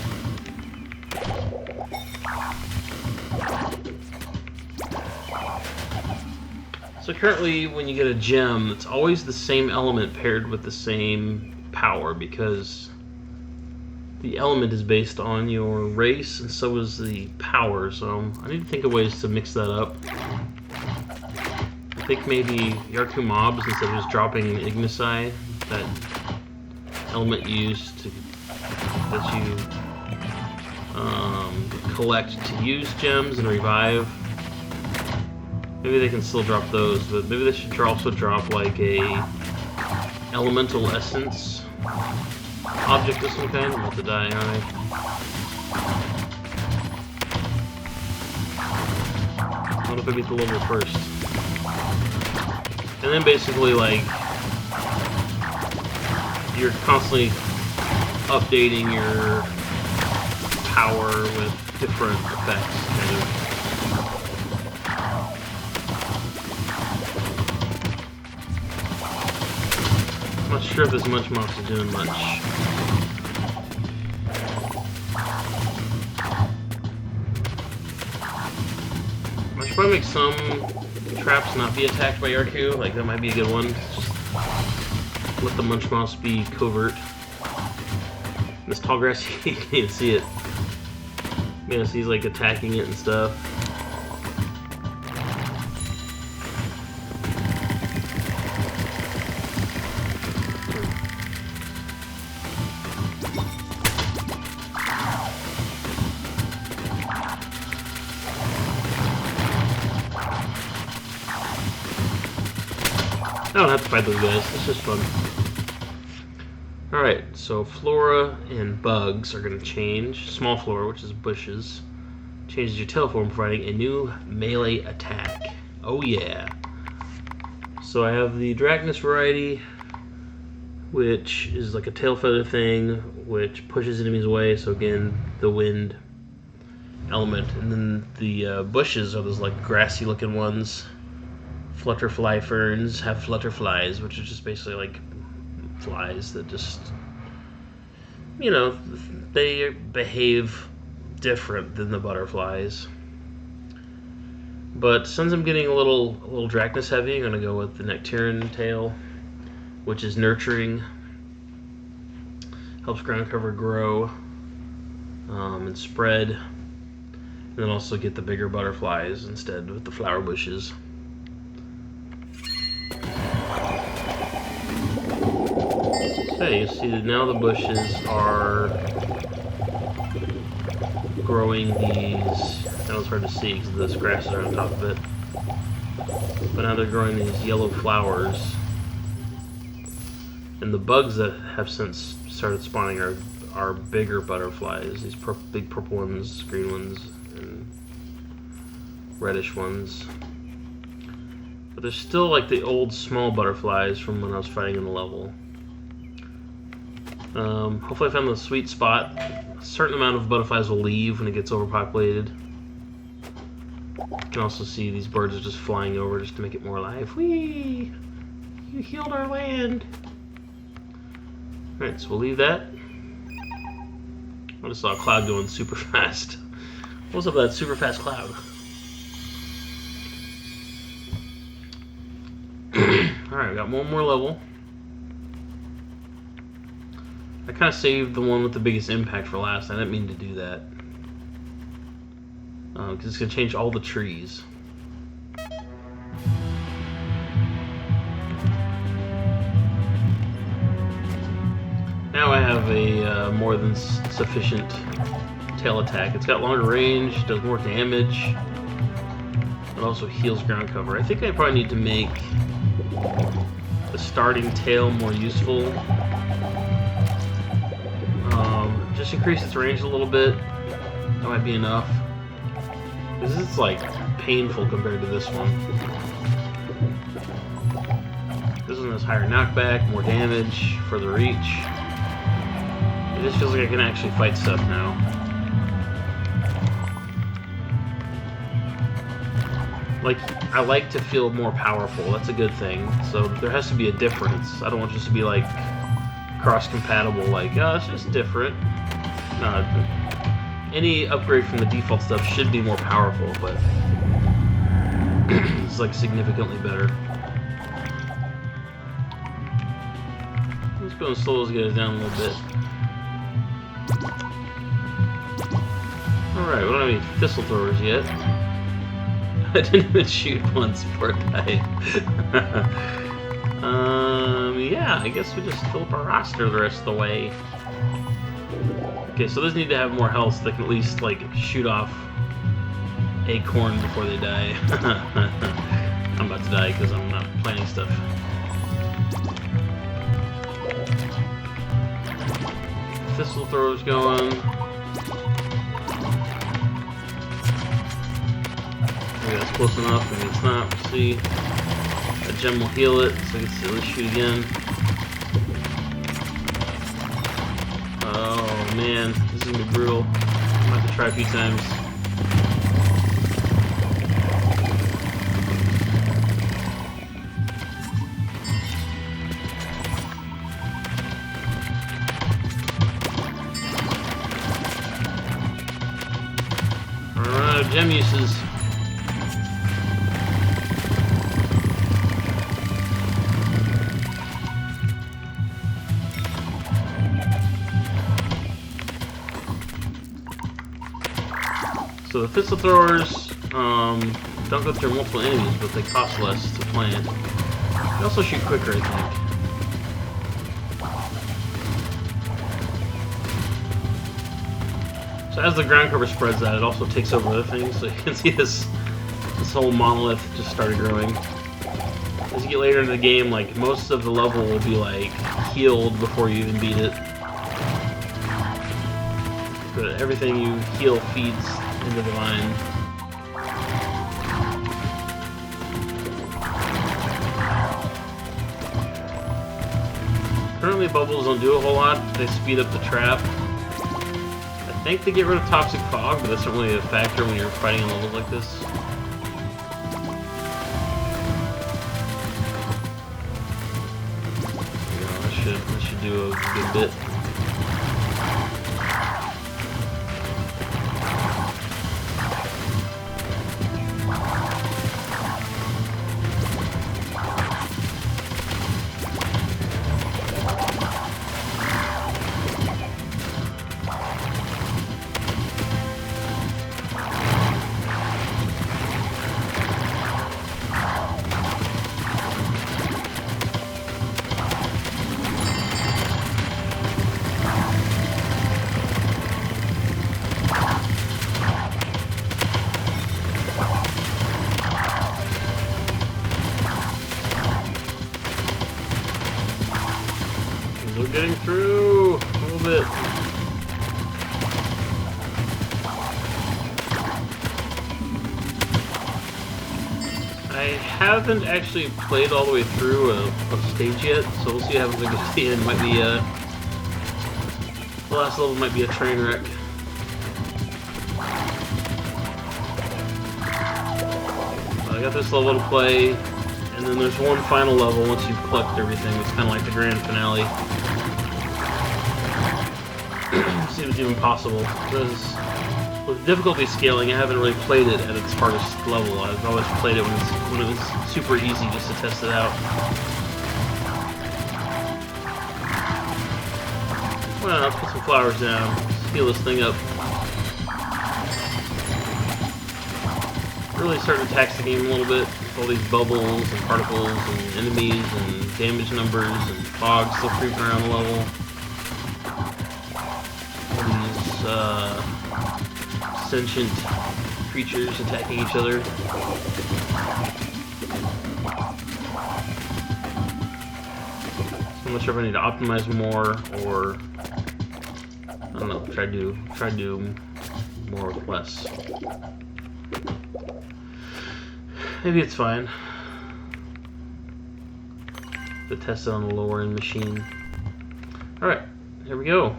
So currently, when you get a gem, it's always the same element paired with the same power, because the element is based on your race, and so is the power. So I need to think of ways to mix that up. I think maybe Yarku mobs, instead of just dropping Ignisci, that element used to that you collect to use gems and revive. Maybe they can still drop those, but maybe they should also drop like a elemental essence object of some kind. I'm about to die, aren't I? What if I beat the level first? And then basically, like, you're constantly updating your power with different effects, kind of. I'm not sure if this Munch Moss is doing much. I should probably make some traps not be attacked by Yarku. Like, that might be a good one. Just let the Munch Moss be covert. This tall grass, you can't even see it. Yeah, so he's like attacking it and stuff. I don't have to fight those guys, it's just fun. Alright, so flora and bugs are going to change. Small flora, which is bushes, changes your tail form, providing a new melee attack. Oh yeah. So I have the Drachnus variety, which is like a tail feather thing, which pushes enemies away, so again, the wind element. And then the bushes are those like grassy looking ones. Flutterfly ferns have flutterflies, which is just basically like flies that just, you know, they behave different than the butterflies. But since I'm getting a little Drachnus heavy, I'm gonna go with the Nectarian tail, which is nurturing, helps ground cover grow and spread, and then also get the bigger butterflies instead with the flower bushes. Okay, you see that now the bushes are growing these, that was hard to see because this grasses are on top of it, but now they're growing these yellow flowers And the bugs that have since started spawning are bigger butterflies. These big purple ones, green ones, and reddish ones. But there's still like the old small butterflies from when I was fighting in the level. Hopefully I found the sweet spot. A certain amount of butterflies will leave when it gets overpopulated. You can also see these birds are just flying over just to make it more alive. Whee! You healed our land! Alright, so we'll leave that. I just saw a cloud going super fast. What's up with that super fast cloud? Alright, we got one more level. I kind of saved the one with the biggest impact for last. I didn't mean to do that. Because it's going to change all the trees. Now I have a more than sufficient tail attack. It's got longer range, does more damage. It also heals ground cover. I think I probably need to make the starting tail more useful. Just increase its range a little bit. That might be enough. Because it's like painful compared to this one. This one has higher knockback, more damage, further reach. It just feels like I can actually fight stuff now. Like, I like to feel more powerful. That's a good thing. So there has to be a difference. I don't want it just to be like cross-compatible, like, oh, it's just different. No, any upgrade from the default stuff should be more powerful, but it's like significantly better. Let's go and slow those guys down a little bit. Alright, we don't have any thistle throwers yet. I didn't even shoot once, poor guy. Yeah, I guess we just fill up our roster the rest of the way. Okay, so those need to have more health so they can at least, like, shoot off acorn before they die. I'm about to die because I'm not planning stuff. Thistle throwers going. Maybe that's close enough, maybe it's not. We'll see. That gem will heal it, so I can at least shoot again. Oh man, this is gonna be brutal. I'm gonna have to try a few times. Alright, gem uses. So the thistle throwers don't go through multiple enemies, but they cost less to plant. They also shoot quicker, I think. So as the ground cover spreads out, it also takes over other things. So you can see this whole monolith just started growing. As you get later into the game, like most of the level will be like healed before you even beat it. But everything you heal feeds into the line. Currently bubbles don't do a whole lot. They speed up the trap. I think they get rid of toxic fog, but that's not really a factor when you're fighting in levels like this. That should do a good bit. getting through a little bit. I haven't actually played all the way through a stage yet, so we'll see how happens when we get to the end. Might be the last level might be a train wreck. I got this level to play, and then there's one final level once you've collected everything. It's kind of like the grand finale. See if it's even possible. Because with difficulty scaling, I haven't really played it at its hardest level. I've always played it when it was super easy just to test it out. Well, let's put some flowers down. Let's heal this thing up. Really starting to tax the game a little bit. With all these bubbles and particles and enemies and damage numbers and fog still creeping around the level. All these sentient creatures attacking each other. So I'm not sure if I need to optimize more or I don't know. Try to do more with less. Maybe it's fine. To test it on the lower end machine. Alright, here we go.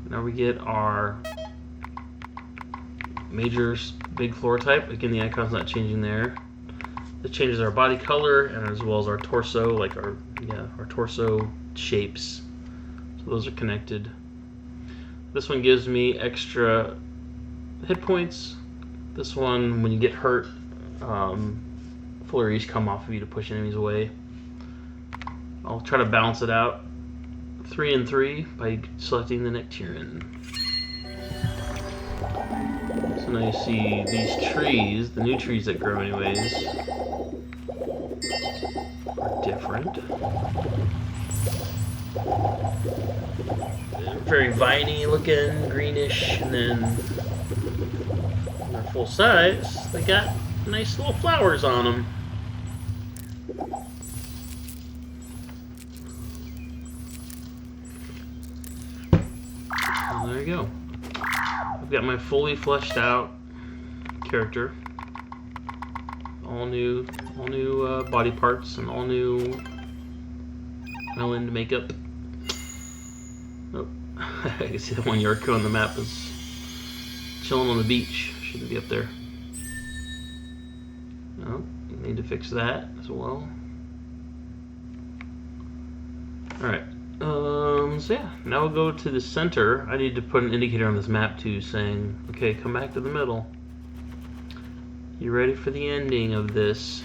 Now we get our major big floor type. Again, the icon's not changing there. This changes our body color and as well as our torso, like our torso shapes. So those are connected. This one gives me extra hit points. This one, when you get hurt, flurries come off of you to push enemies away. I'll try to balance it out 3 and 3 by selecting the Nectarian. So now you see these trees, the new trees that grow anyways, are different. They're very viney looking, greenish, and then when they're full size, they got nice little flowers on them. And there you go. I've got my fully fleshed out character. All new body parts and all new melon makeup. Oh, I can see that one Yarko on the map is chilling on the beach. Shouldn't be up there. Oh, need to fix that as well. Alright, so yeah, now we'll go to the center. I need to put an indicator on this map too saying, okay, come back to the middle. You ready for the ending of this?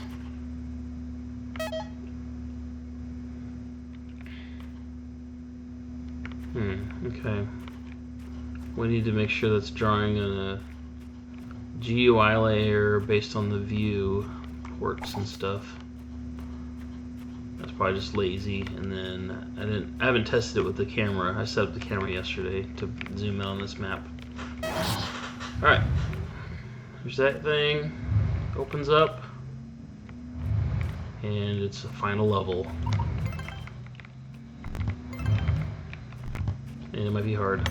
Okay. We need to make sure that's drawing on a GUI layer based on the view ports and stuff. That's probably just lazy. And then I haven't tested it with the camera. I set up the camera yesterday to zoom in on this map. All right, there's that thing. Opens up, and it's a final level. And it might be hard.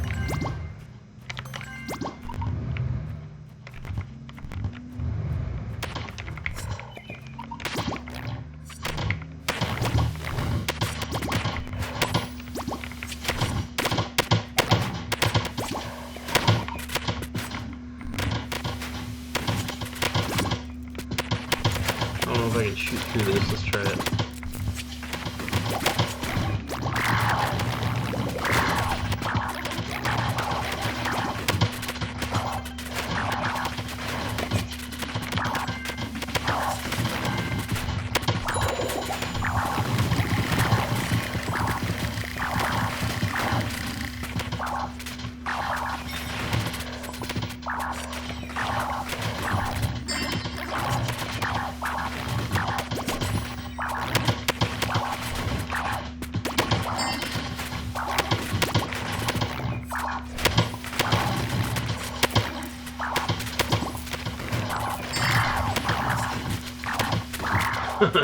I don't know if I can shoot through this. Let's try it.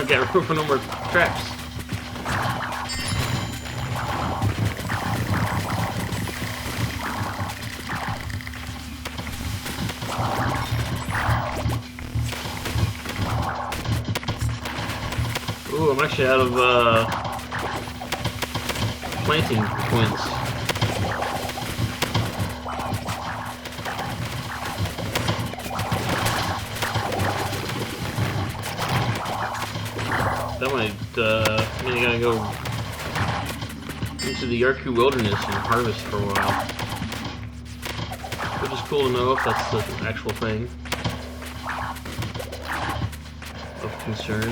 Got room for no more traps. Ooh, I'm actually out of planting points. That might mean I gotta go into the Yarku Wilderness and harvest for a while. Which is cool to know if that's the actual thing of concern.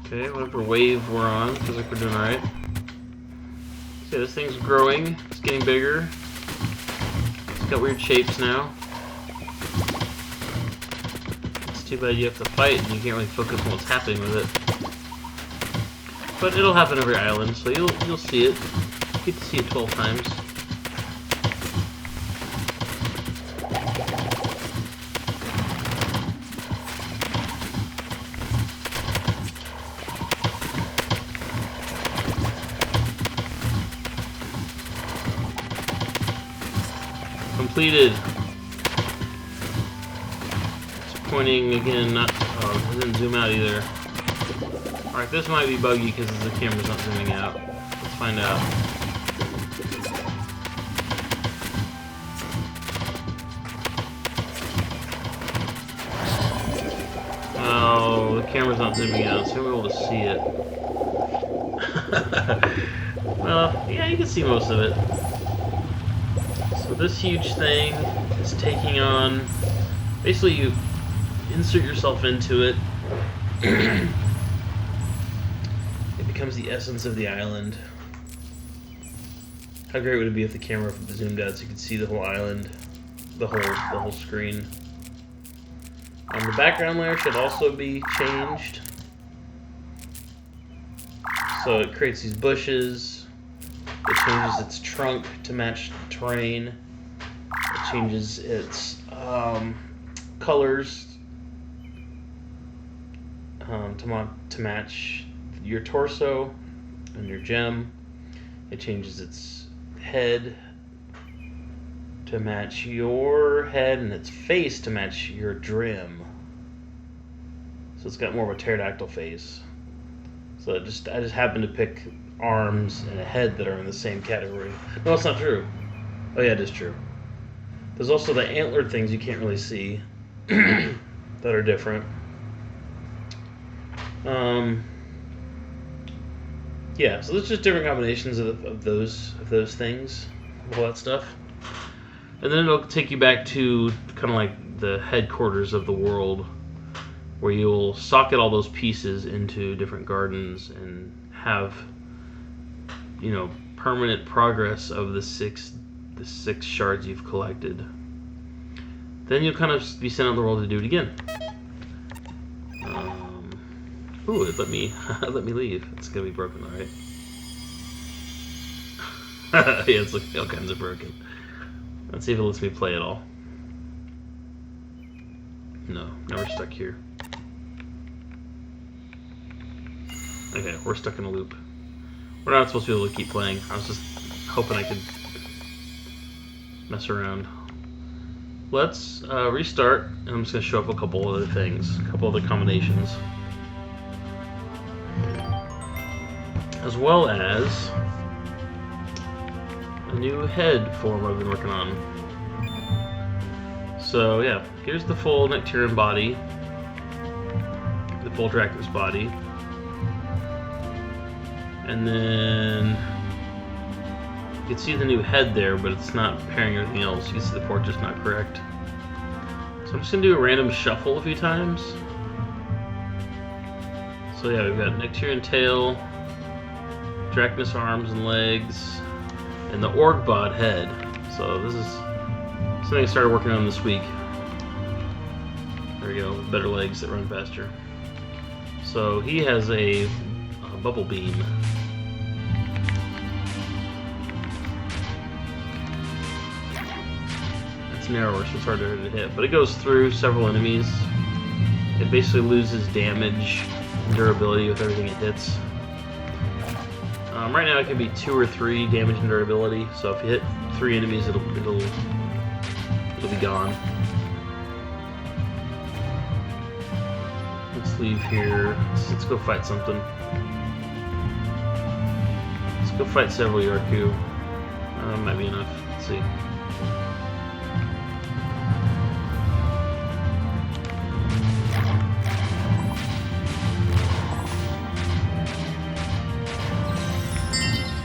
Okay, whatever wave we're on, feels like we're doing alright. See, this thing's growing, it's getting bigger. It's got weird shapes now. It's too bad you have to fight and you can't really focus on what's happening with it. But it'll happen every island, so you'll see it. You get to see it 12 times. Completed. It's pointing again, not. Oh, it didn't zoom out either. Alright, this might be buggy because the camera's not zooming out. Let's find out. Oh, the camera's not zooming out, so we're able to see it. Well, yeah, you can see most of it. So this huge thing is taking on, basically you insert yourself into it, it becomes the essence of the island. How great would it be if the camera zoomed out so you could see the whole island, the whole screen. The background layer should also be changed. So it creates these bushes, it changes its trunk to match terrain. It changes its colors to match your torso and your gem. It changes its head to match your head and its face to match your drim. So it's got more of a pterodactyl face. So I just happened to pick arms and a head that are in the same category. No, it's not true. Oh yeah, it is true. There's also the antlered things you can't really see that are different. Yeah, so there's just different combinations of those things, all that stuff. And then it'll take you back to kind of like the headquarters of the world, where you'll socket all those pieces into different gardens and have, you know, permanent progress of the six shards you've collected. Then you'll kind of be sent out in the world to do it again. Ooh, it let me leave. It's gonna be broken, alright? Yeah, it's looking all kinds of broken. Let's see if it lets me play at all. No, now we're stuck here. Okay, we're stuck in a loop. We're not supposed to be able to keep playing. I was just hoping I could mess around. Let's restart, and I'm just going to show up a couple other things, a couple other combinations. As well as a new head form I've been working on. So yeah, here's the full Nectarian body, the full Dracus body. And then you can see the new head there, but it's not pairing everything else. You can see the portrait's not correct. So I'm just going to do a random shuffle a few times. So yeah, we've got Nectarian tail, Dracmus arms and legs, and the Orgbot head. So this is something I started working on this week. There we go, better legs that run faster. So he has a bubble beam. It's narrower, so it's harder to hit, but it goes through several enemies. It basically loses damage and durability with everything it hits. Right now it could be 2 or 3 damage and durability, so if you hit 3 enemies it'll He'll be gone. Let's leave here. Let's go fight something. Let's go fight several Yarku. Might be enough. Let's see.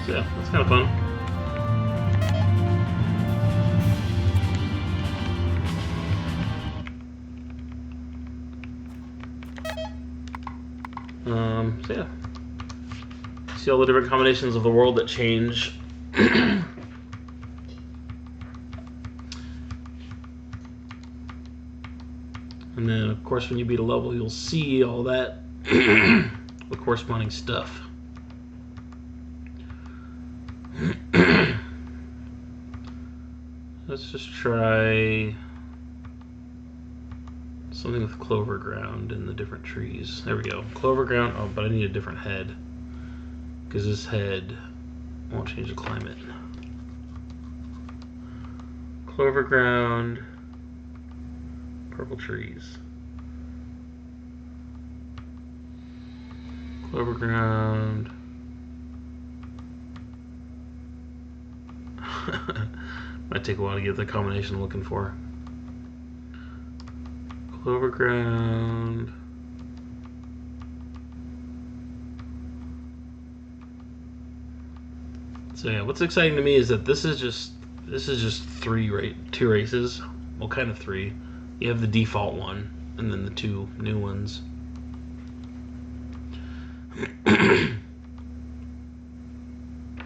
So yeah, that's kind of fun. So yeah, see all the different combinations of the world that change. And then, of course, when you beat a level, you'll see all that, the corresponding stuff. Let's just try something with clover ground in the different trees. There we go. Clover ground. Oh, but I need a different head, because this head won't change the climate. Clover ground, purple trees. Clover ground. Might take a while to get the combination I'm looking for. Clover ground. So yeah, what's exciting to me is that this is just two races. Well, kind of three. You have the default one, and then the two new ones. There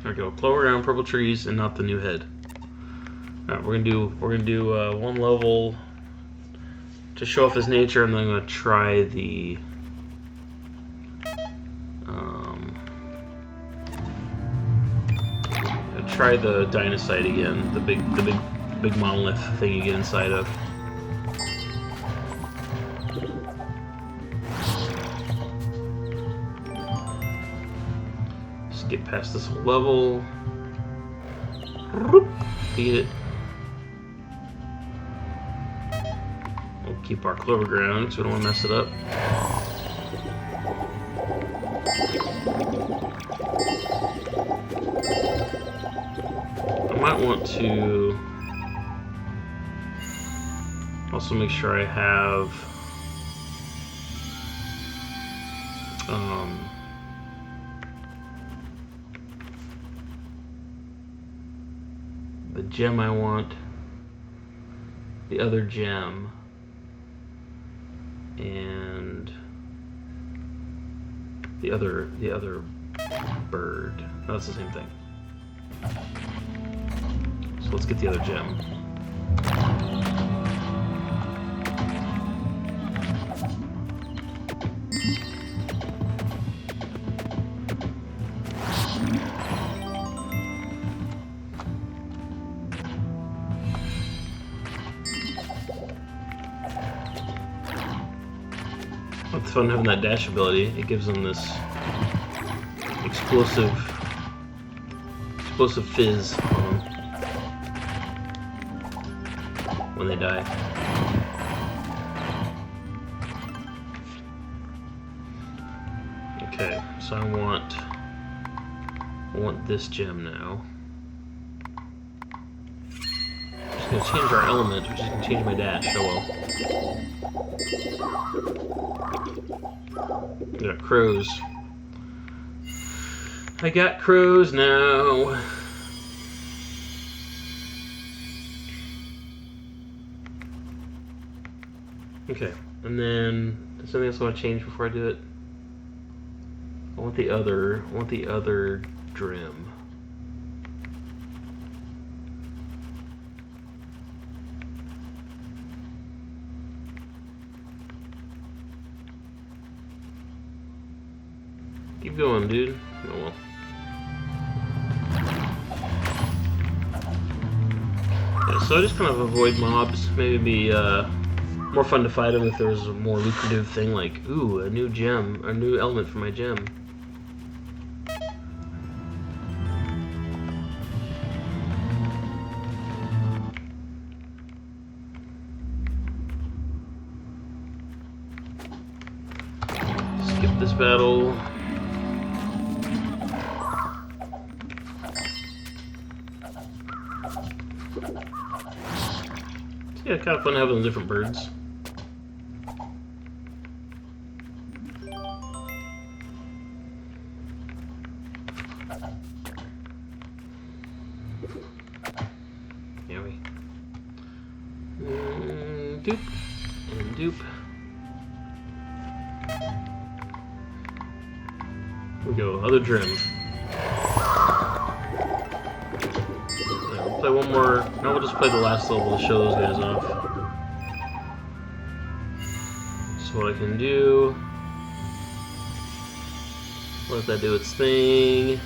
we go. Clover ground, purple trees, and not the new head. All right, we're gonna do one level to show off his nature, and then I'm gonna try the Dynasite again, the big monolith thing you get inside of. Just get past this whole level. Beat it. We'll keep our clover ground because we don't want to mess it up. I might want to also make sure I have the gem I want, the other gem, and the other bird. No, that's the same thing. So let's get the other gem. It's fun having that dash ability. It gives them this explosive fizz on them when they die. Okay, so I want this gem now. I'm just gonna change our element, which is gonna change my dash. Oh well. I got crows. I got crows now. Okay, and then there's something else I want to change before I do it. I want the other drim. Keep going, dude. Oh well. Yeah, so I just kind of avoid mobs. Maybe it'd be more fun to fight them if there was a more lucrative thing like, ooh, a new gem, a new element for my gem. skip this battle. Yeah, kind of fun having the different birds. Yeah, doop and doop. Here we go, other trim. We'll play one more. No, we'll just play the last level to show those guys off. This is what I can do. Let that do its thing.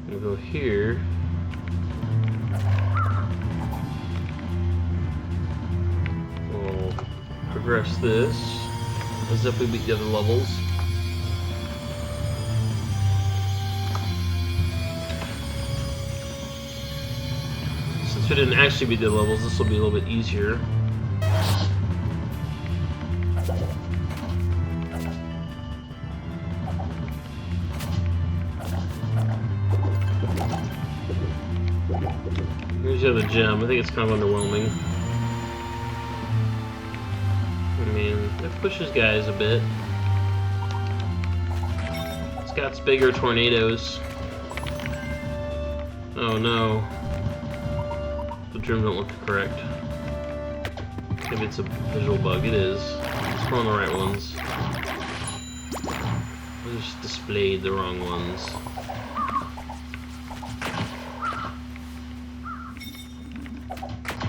We'll go here. We'll progress this as if we beat the other levels. Since we didn't actually beat the levels, this will be a little bit easier. Here's the other gem. I think it's kind of underwhelming. I mean, it pushes guys a bit. It's got bigger tornadoes. Oh no. The gems don't look correct. Maybe it's a visual bug. It is. It's one of the right ones. I just displayed the wrong ones.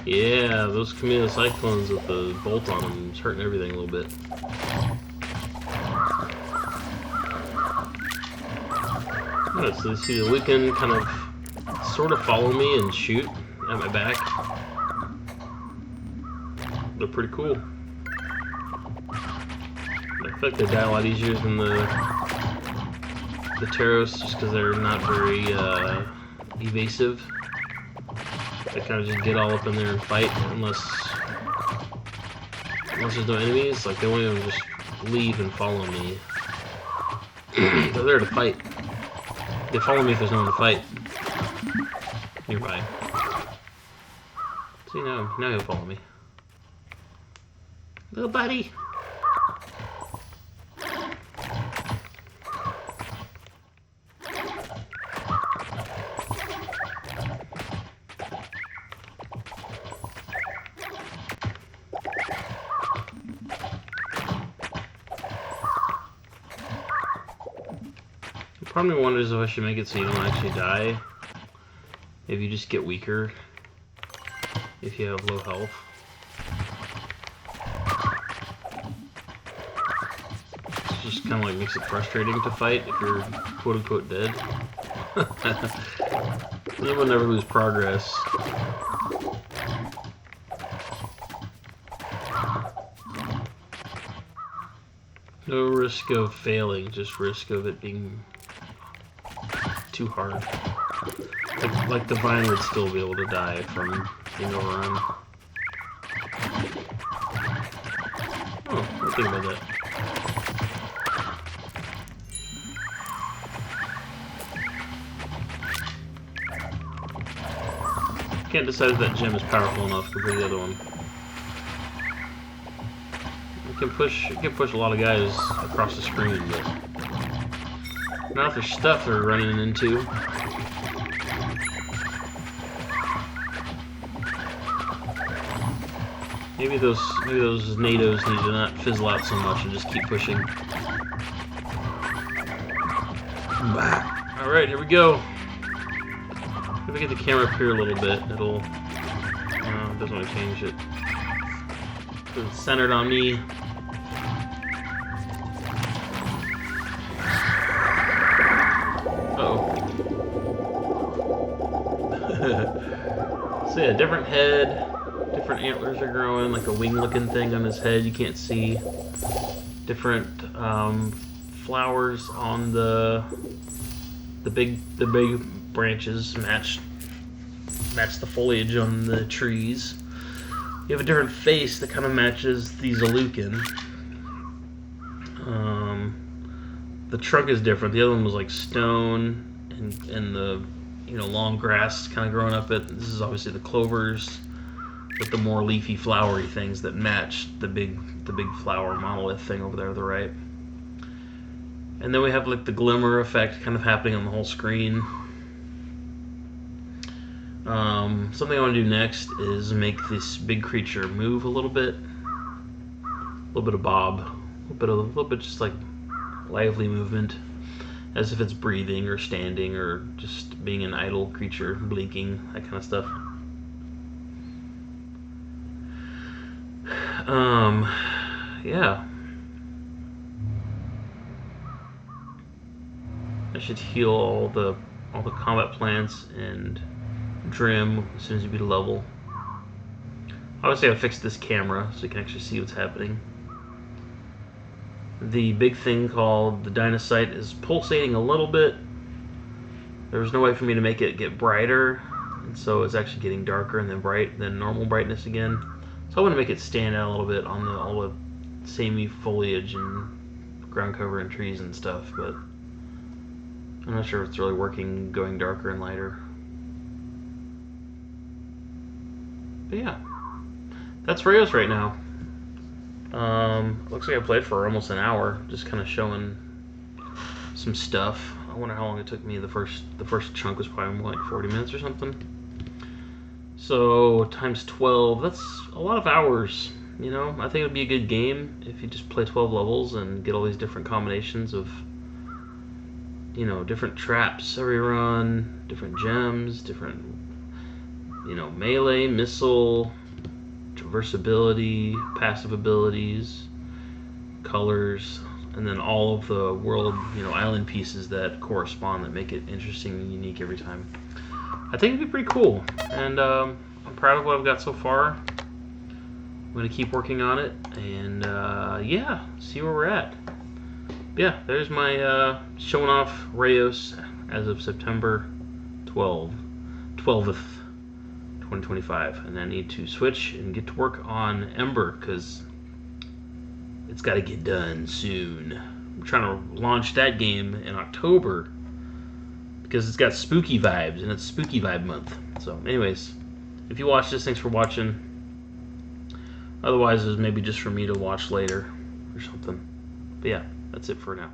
Yeah, those Camilla Cyclones with the bolt on them is hurting everything a little bit. Yeah, so you see the Lucan kind of sort of follow me and shoot at my back. They're pretty cool. I feel like they die a lot easier than the Raeos just because they're not very evasive. They kind of just get all up in there and fight unless there's no enemies. Like, they won't even just leave and follow me. They're there to fight. They follow me if there's no one to fight nearby. See, now he'll follow me. Little buddy. Part of me wonders if I should make it so you don't actually die. If you just get weaker if you have low health. It just kind of like makes it frustrating to fight if you're quote unquote dead. You will never lose progress. No risk of failing, just risk of it being too hard. Like the vine would still be able to die from being overrun. Oh, I think about that. Can't decide if that gem is powerful enough compared to the other one. It can push a lot of guys across the screen, but not if there's stuff they're running into. Maybe those NATOs need to not fizzle out so much and just keep pushing. Alright, here we go. If we get the camera up here a little bit, it'll... it doesn't want to change it. It's centered on me. So yeah, different head, different antlers are growing, like a wing-looking thing on his head you can't see. Different flowers on the big branches match the foliage on the trees. You have a different face that kind of matches the Zalukin. The trunk is different. The other one was like stone and the long grass kind of growing up it. This is obviously the clovers with the more leafy, flowery things that match the big flower monolith thing over there to the right. And then we have like the glimmer effect kind of happening on the whole screen. Something I want to do next is make this big creature move a little bit of bob, a little bit just like lively movement, as if it's breathing or standing or just being an idle creature, blinking, that kind of stuff. Yeah. I should heal all the combat plants and trim as soon as you beat a level. Obviously, I fixed this camera so you can actually see what's happening. The big thing called the Dynasite is pulsating a little bit. There was no way for me to make it get brighter, and so it's actually getting darker and then normal brightness again. So I want to make it stand out a little bit on all the samey foliage and ground cover and trees and stuff, but I'm not sure if it's really working going darker and lighter. But yeah, that's Raeos right now. Looks like I played for almost an hour, just kind of showing some stuff. I wonder how long it took me. The first chunk was probably more like 40 minutes or something. So times 12, that's a lot of hours. I think it would be a good game if you just play 12 levels and get all these different combinations of different traps every run, different gems, different melee, missile, traversability, passive abilities, colors, and then all of the world, island pieces that correspond that make it interesting and unique every time. I think it'd be pretty cool, and I'm proud of what I've got so far. I'm going to keep working on it, and yeah, see where we're at. Yeah, there's my showing off Raeos as of September 12th, 2025, and I need to switch and get to work on Ember because it's got to get done soon. I'm trying to launch that game in October because it's got spooky vibes and it's spooky vibe month. So anyways, if you watch this, thanks for watching. Otherwise, it's maybe just for me to watch later or something. But yeah, that's it for now.